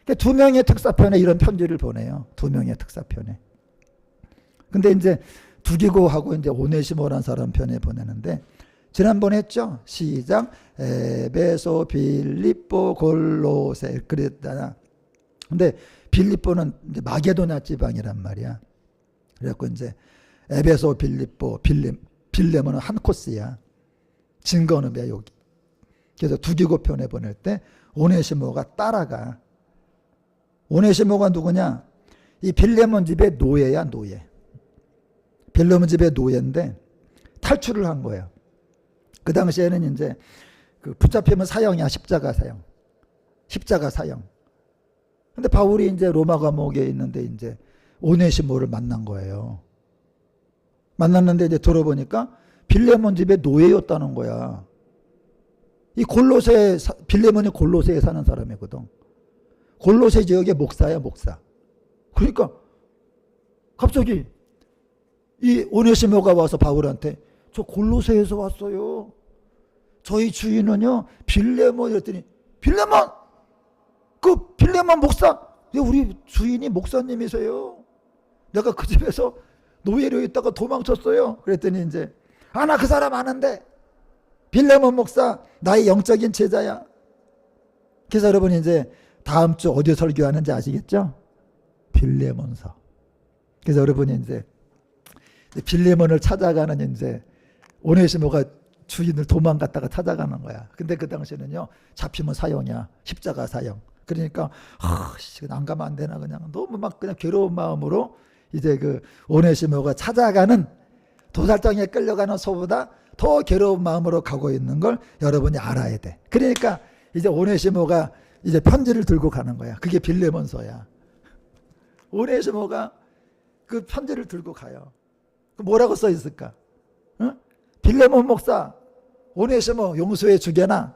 그러니까 두 명의 특사편에 이런 편지를 보내요. 두 명의 특사편에. 근데 이제 두기고하고 이제 오네시모라는 사람 편에 보내는데, 지난번에 했죠. 시작. 에베소, 빌립보, 골로새 그랬잖아. 근데 빌립보는 이제 마게도냐 지방이란 말이야. 그래갖고 이제 에베소, 빌립보, 빌레몬은 한 코스야. 증거는 왜 여기. 그래서 두기고 편에 보낼 때 오네시모가 따라가. 오네시모가 누구냐? 이 빌레몬 집의 노예야, 노예. 빌레몬 집의 노예인데 탈출을 한 거예요. 그 당시에는 이제 그 붙잡히면 사형이야, 십자가 사형. 십자가 사형. 근데 바울이 이제 로마 감옥에 있는데 이제 오네시모를 만난 거예요. 만났는데 이제 들어보니까 빌레몬 집의 노예였다는 거야. 이 빌레몬이 골로새에 사는 사람이거든. 골로새 지역의 목사야, 목사. 그러니까 갑자기 이 오네시모가 와서 바울한테 저 골로새에서 왔어요. 저희 주인은요 빌레몬 이랬더니, 빌레몬? 그 빌레몬 목사? 우리 주인이 목사님이세요. 내가 그 집에서 노예로 있다가 도망쳤어요. 그랬더니 이제 나 그 사람 아는데 빌레몬 목사 나의 영적인 제자야. 그래서 여러분 이제 다음 주 어디 설교하는지 아시겠죠? 빌레몬서. 그래서 여러분이 이제 빌레몬을 찾아가는 이제 오네시모가 주인을 도망갔다가 찾아가는 거야. 근데 그 당시에는요 잡히면 사형이야. 십자가 사형. 그러니까 안 가면 안 되나, 그냥 너무 막 그냥 괴로운 마음으로 이제 그 오네시모가 찾아가는, 도살장에 끌려가는 소보다 더 괴로운 마음으로 가고 있는 걸 여러분이 알아야 돼. 그러니까 이제 오네시모가 이제 편지를 들고 가는 거야. 그게 빌레몬서야. 오네시모가 그 편지를 들고 가요. 뭐라고 써 있을까? 어? 빌레몬 목사, 오네시모 용서해 주게나.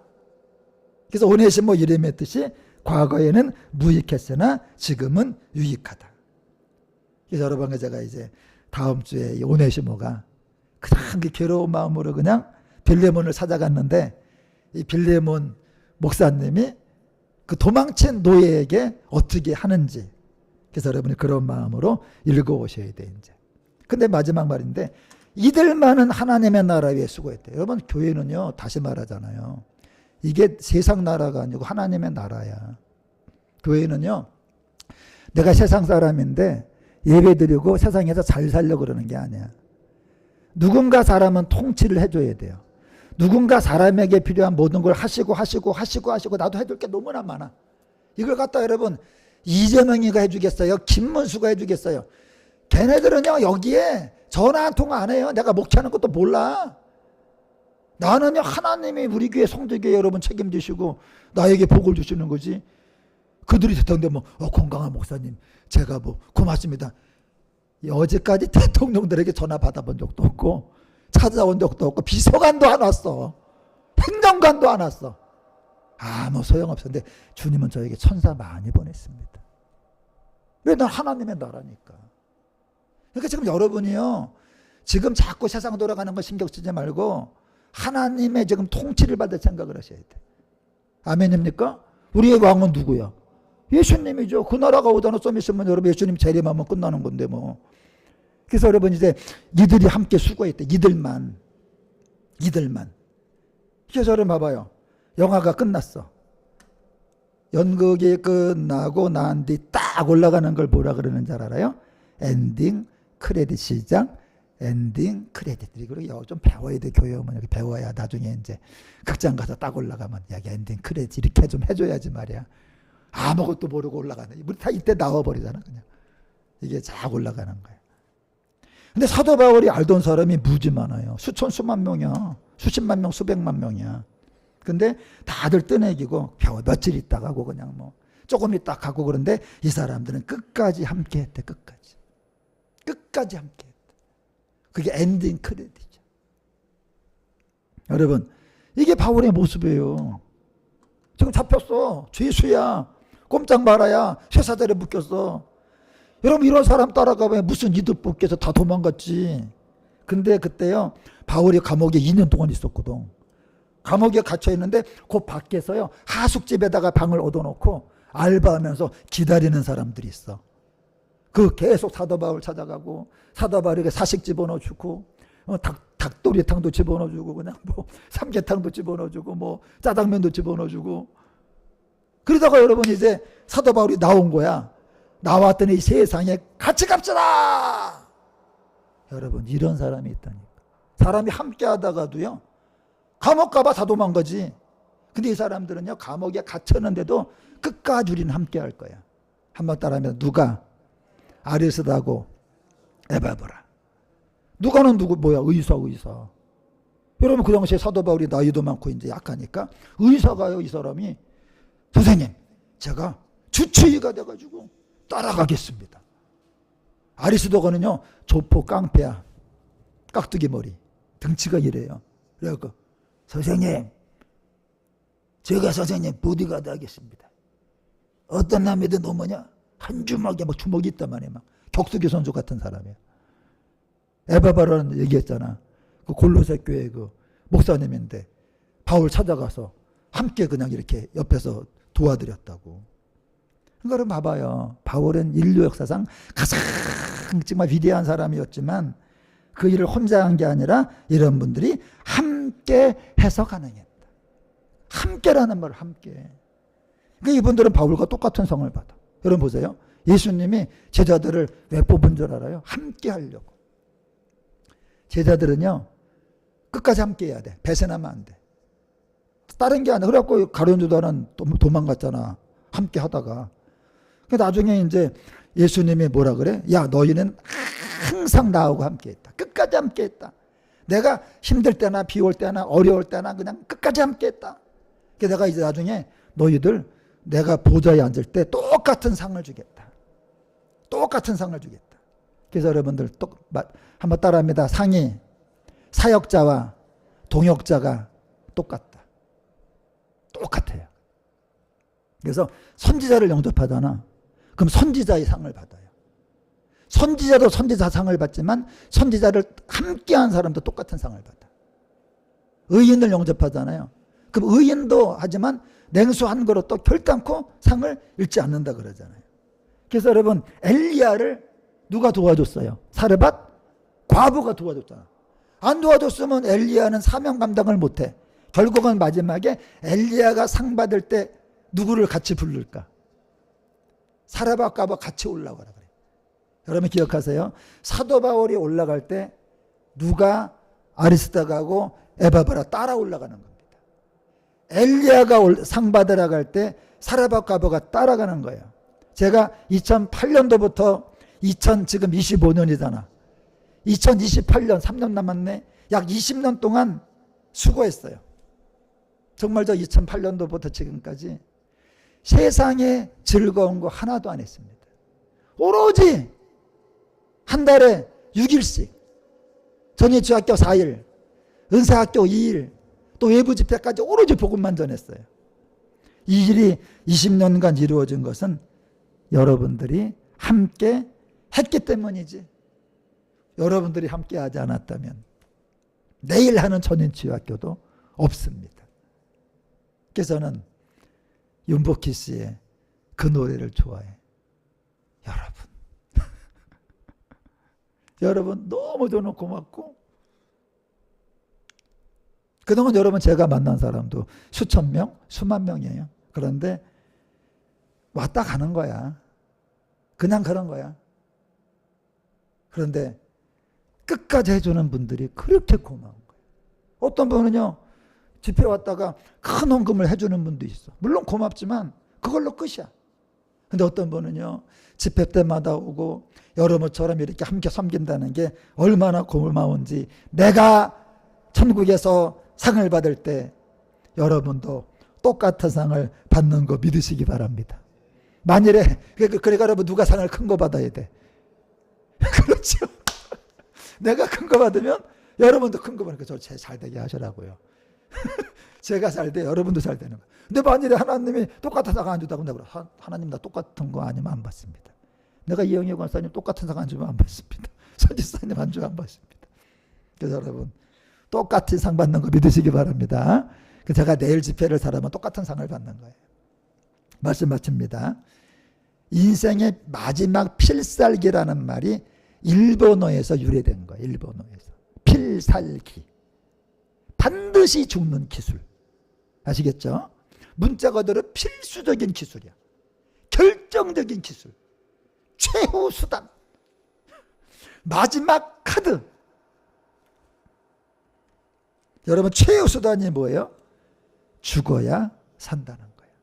그래서 오네시모 이름의 뜻이 과거에는 무익했으나 지금은 유익하다. 그래서 여러분, 제가 이제 다음 주에 이 오네시모가 그냥 괴로운 마음으로 그냥 빌레몬을 찾아갔는데, 이 빌레몬 목사님이 그 도망친 노예에게 어떻게 하는지, 그래서 여러분이 그런 마음으로 읽어오셔야 돼 이제. 근데 마지막 말인데, 이들만은 하나님의 나라 위에 수고했대. 여러분, 교회는요 다시 말하잖아요, 이게 세상 나라가 아니고 하나님의 나라야. 교회는요 내가 세상 사람인데 예배드리고 세상에서 잘 살려고 그러는 게 아니야. 누군가 사람은 통치를 해줘야 돼요. 누군가 사람에게 필요한 모든 걸 하시고 나도 해줄 게 너무나 많아. 이걸 갖다 여러분 이재명이가 해주겠어요? 김문수가 해주겠어요? 걔네들은요 여기에 전화 한 통 안 해요. 내가 목회하는 것도 몰라. 나는요 하나님이 우리 교회 성도교회 여러분 책임지시고 나에게 복을 주시는 거지. 그들이 대통령 뭐 건강한 목사님 제가 뭐 고맙습니다. 여지까지 대통령들에게 전화 받아본 적도 없고 찾아온 적도 없고 비서관도 안 왔어. 행정관도 안 왔어. 아무 소용없었는데 주님은 저에게 천사 많이 보냈습니다. 왜? 난 하나님의 나라니까. 그러니까 지금 여러분이요 지금 자꾸 세상 돌아가는 거 신경 쓰지 말고 하나님의 지금 통치를 받을 생각을 하셔야 돼. 아멘입니까? 우리의 왕은 누구야? 예수님이죠. 그 나라가 오잖아. 좀 있으면 여러분 예수님 재림하면 끝나는 건데 뭐. 그래서 여러분 이제 이들이 함께 수고했대. 이들만. 그래서 여러분 봐봐요. 영화가 끝났어. 연극이 끝나고 난 뒤 딱 올라가는 걸 뭐라 그러는 줄 알아요? 엔딩 크레딧 시작. 엔딩 크레딧. 그리고 좀 배워야 돼. 교회 오면 여기 배워야 나중에 이제 극장 가서 딱 올라가면 야 엔딩 크레딧 이렇게 좀 해줘야지 말이야. 아무것도 모르고 올라가네. 우리 다 이때 나와버리잖아 그냥. 이게 쫙 올라가는 거야. 근데 사도 바울이 알던 사람이 무지 많아요. 수천 수만 명이야. 수십만 명 수백만 명이야. 근데 다들 뜨내기고 겨우 며칠 있다가 가고 그냥 뭐 조금 있다 가고. 그런데 이 사람들은 끝까지 함께 했대. 끝까지 함께 했대. 그게 엔딩 크레딧이죠. 여러분 이게 바울의 모습이에요. 지금 잡혔어. 죄수야. 꼼짝 말아야 쇠사슬에 묶였어. 여러분 이런 사람 따라가면 무슨 이득 뽑겠어. 다 도망갔지. 근데 그때요, 바울이 감옥에 2년 동안 있었거든. 감옥에 갇혀 있는데 그 밖에서요, 하숙집에다가 방을 얻어놓고 알바하면서 기다리는 사람들이 있어. 그 계속 사도 바울 찾아가고, 사도 바울에게 사식 집어넣어주고, 닭도리탕도 집어넣어주고, 그냥 뭐 삼계탕도 집어넣어주고, 뭐 짜장면도 집어넣어주고. 그러다가 여러분 이제 사도 바울이 나온 거야. 나왔더니 세상에 같이 갑시다. 여러분, 이런 사람이 있다니까. 사람이 함께 하다가도요, 감옥 가봐 다 도망가지. 근데 이 사람들은요, 감옥에 갇혔는데도 끝까지 우리는 함께 할 거야. 한번 따라하면, 누가? 아리스다고 에바브라. 누가는 누구? 뭐야? 의사. 여러분, 그 당시에 사도 바울이 나이도 많고 이제 약하니까 의사가요, 이 사람이, 선생님, 제가 주치의가 돼가지고 따라가겠습니다. 아리스도가는요, 조폭 깡패야. 깍두기 머리. 등치가 이래요. 그래갖고, 선생님, 제가 선생님 보디가드 하겠습니다. 어떤 남이든 오면요, 한 주먹에 막 주먹이 있다만이 막 격투기 선수 같은 사람이에요. 에바바라는 얘기했잖아. 그 골로새 교회 그 목사님인데 바울 찾아가서 함께 그냥 이렇게 옆에서 도와드렸다고. 그러니까 봐봐요. 바울은 인류 역사상 가장 정말 위대한 사람이었지만 그 일을 혼자 한 게 아니라 이런 분들이 함께 해서 가능했다. 함께라는 말, 함께. 그러니까 이분들은 바울과 똑같은 성을 받아. 여러분 보세요. 예수님이 제자들을 왜 뽑은 줄 알아요? 함께 하려고. 제자들은요, 끝까지 함께 해야 돼. 배신하면 안 돼. 다른 게 아니라. 그래갖고 가룟 유다는 도망갔잖아. 함께 하다가. 나중에 이제 예수님이 뭐라 그래? 야, 너희는 항상 나하고 함께 했다. 끝까지 함께 했다. 내가 힘들 때나 비 올 때나 어려울 때나 그냥 끝까지 함께 했다. 그래서 내가 이제 나중에 너희들 내가 보좌에 앉을 때 똑같은 상을 주겠다. 똑같은 상을 주겠다. 그래서 여러분들 한번 따라합니다. 상이 사역자와 동역자가 똑같다. 똑같아요. 그래서 선지자를 영접하잖아. 그럼 선지자의 상을 받아요. 선지자도 선지자 상을 받지만 선지자를 함께한 사람도 똑같은 상을 받아. 의인을 영접하잖아요. 그럼 의인도 하지만 냉수 한 그릇도 결단코 상을 잃지 않는다 그러잖아요. 그래서 여러분, 엘리야를 누가 도와줬어요? 사르밧 과부가 도와줬잖아. 안 도와줬으면 엘리야는 사명 감당을 못해. 결국은 마지막에 엘리야가 상 받을 때 누구를 같이 부를까? 사르밧 과부 같이 올라가라 그래. 여러분 기억하세요? 사도 바울이 올라갈 때 누가 아리스다가하고 에바브라 따라 올라가는 겁니다. 엘리야가 상 받으러 갈 때 사르밧 과부가 따라가는 거예요. 제가 2008년도부터 지금 25년이잖아. 2028년 3년 남았네. 약 20년 동안 수고했어요. 정말 저 2008년도부터 지금까지 세상에 즐거운 거 하나도 안 했습니다. 오로지 한 달에 6일씩 전예주학교 4일, 은사학교 2일, 또 외부 집회까지 오로지 복음만 전했어요. 이 일이 20년간 이루어진 것은 여러분들이 함께 했기 때문이지. 여러분들이 함께 하지 않았다면 내일 하는 전인치유학교도 없습니다. 그래서 저는 윤복희 씨의 그 노래를 좋아해. 여러분. 여러분 너무 저는 고맙고, 그동안 여러분 제가 만난 사람도 수천 명, 수만 명이에요. 그런데 왔다 가는 거야. 그냥 그런 거야. 그런데 끝까지 해주는 분들이 그렇게 고마운 거예요. 어떤 분은요, 집회 왔다가 큰 헌금을 해주는 분도 있어. 물론 고맙지만 그걸로 끝이야. 근데 어떤 분은요, 집회 때마다 오고 여러분처럼 이렇게 함께 섬긴다는 게 얼마나 고마운지, 내가 천국에서 상을 받을 때 여러분도 똑같은 상을 받는 거 믿으시기 바랍니다. 만일에, 그러니까 여러분 누가 상을 큰 거 받아야 돼. 그렇죠. 내가 큰 거 받으면 여러분도 큰 거 받으니까 저 잘 되게 하시라고요. 제가 잘 돼, 여러분도 잘 되는 거. 근데 만일에 하나님이 똑같은 상 안 준다고 내가 하나님 나 똑같은 거 아니면 안 받습니다. 내가 이영애 권사님 똑같은 상 안 주면 안 받습니다. 선지사님 안 주면 안 받습니다. 그래서 여러분 똑같은 상 받는 거 믿으시기 바랍니다. 제가 내일 집회를 사람은 똑같은 상을 받는 거예요. 말씀 마칩니다. 인생의 마지막 필살기라는 말이 일본어에서 유래된 거예요. 일본어에서. 필살기. 반드시 죽는 기술. 아시겠죠? 문자 그대로 필수적인 기술이야. 결정적인 기술. 최후 수단. 마지막 카드. 여러분 최후 수단이 뭐예요? 죽어야 산다는 거예요.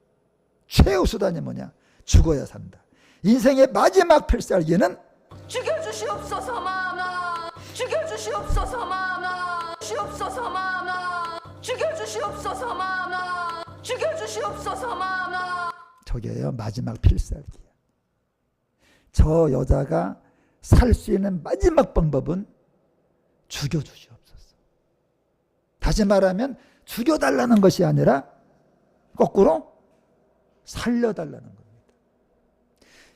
최후 수단이 뭐냐? 죽어야 산다. 인생의 마지막 필살기는 죽여주시옵소서 마마 죽여주시옵소서 마마 주시옵소서 마마 죽여주시옵소서 마마 죽여주시옵소서 마마 저게요 마지막 필살기야. 저 여자가 살 수 있는 마지막 방법은 죽여주시옵소서. 다시 말하면 죽여달라는 것이 아니라 거꾸로 살려달라는 겁니다.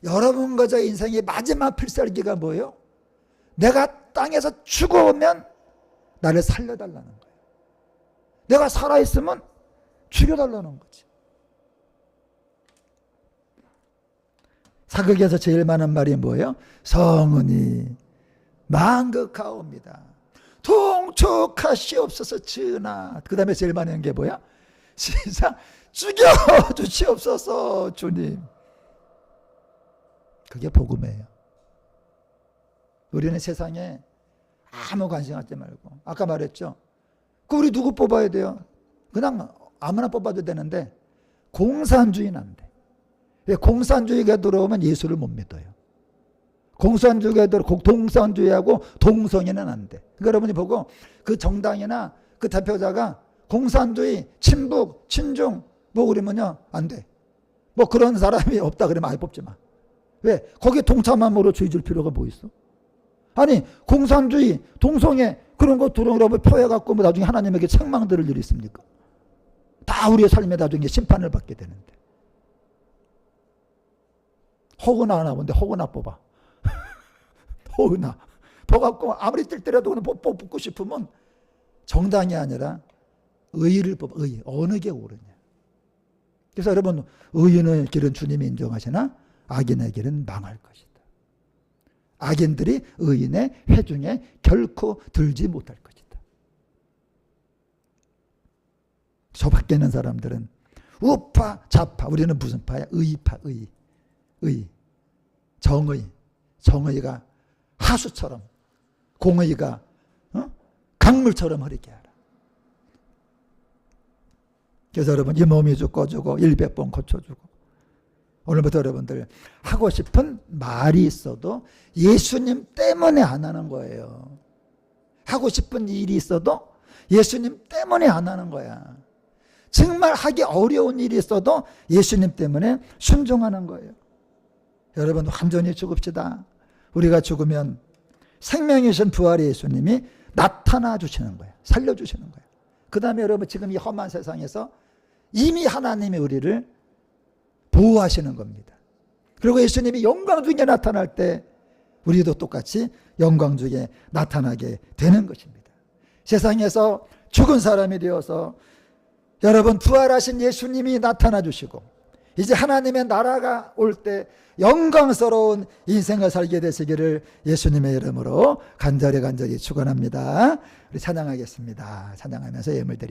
여러분과 저 인생의 마지막 필살기가 뭐예요? 내가 땅에서 죽어오면 나를 살려달라는 거예요. 내가 살아있으면 죽여달라는 거지. 사극에서 제일 많은 말이 뭐예요? 성은이 만극하옵니다. 통촉하시옵소서 전하. 그 다음에 제일 많이 하는 게 뭐야? 세상 죽여주시옵소서 주님. 그게 복음이에요. 우리는 세상에 아무 관심 갖지 말고 아까 말했죠. 우리 누구 뽑아야 돼요? 그냥 아무나 뽑아도 되는데 공산주의는 안 돼. 공산주의가 들어오면 예수를 못 믿어요. 동산주의하고 동성애는 안 돼. 그러니까 여러분이 보고 그 정당이나 그 대표자가 공산주의, 친북, 친중 뭐 그러면요 안 돼. 뭐 그런 사람이 없다 그러면 아예 뽑지 마. 왜? 거기에 동참함으로 죄 줄 필요가 뭐 있어? 아니 공산주의, 동성애 그런 거 들어오라고 표해갖고 뭐 나중에 하나님에게 책망 들을 일이 있습니까? 다 우리의 삶에 나중에 심판을 받게 되는데. 허그나 하나 본데 허그나 뽑아. 허그나 뽑아갖고 아무리 뜰 때라도 뽑고 싶으면 정당이 아니라 의를 뽑아. 의. 어느 게 옳으냐. 그래서 여러분 의인의 길은 주님이 인정하시나 악인의 길은 망할 것이다. 악인들이 의인의 회중에 결코 들지 못할 것이다. 저 밖에 있는 사람들은 우파 좌파. 우리는 무슨 파야? 의파. 의. 정의가 하수처럼 공의가 강물처럼 흐르게 하라. 그래서 여러분 이 몸이 죽어주고 100번 고쳐주고 오늘부터 여러분들 하고 싶은 말이 있어도 예수님 때문에 안 하는 거예요. 하고 싶은 일이 있어도 예수님 때문에 안 하는 거야. 정말 하기 어려운 일이 있어도 예수님 때문에 순종하는 거예요. 여러분 완전히 죽읍시다. 우리가 죽으면 생명이신 부활의 예수님이 나타나 주시는 거예요. 살려주시는 거예요. 그 다음에 여러분 지금 이 험한 세상에서 이미 하나님이 우리를 보호하시는 겁니다. 그리고 예수님이 영광 중에 나타날 때 우리도 똑같이 영광 중에 나타나게 되는 것입니다. 세상에서 죽은 사람이 되어서 여러분 부활하신 예수님이 나타나 주시고 이제 하나님의 나라가 올 때 영광스러운 인생을 살게 되시기를 예수님의 이름으로 간절히 축원합니다. 우리 찬양하겠습니다. 찬양하면서 예물 드립니다.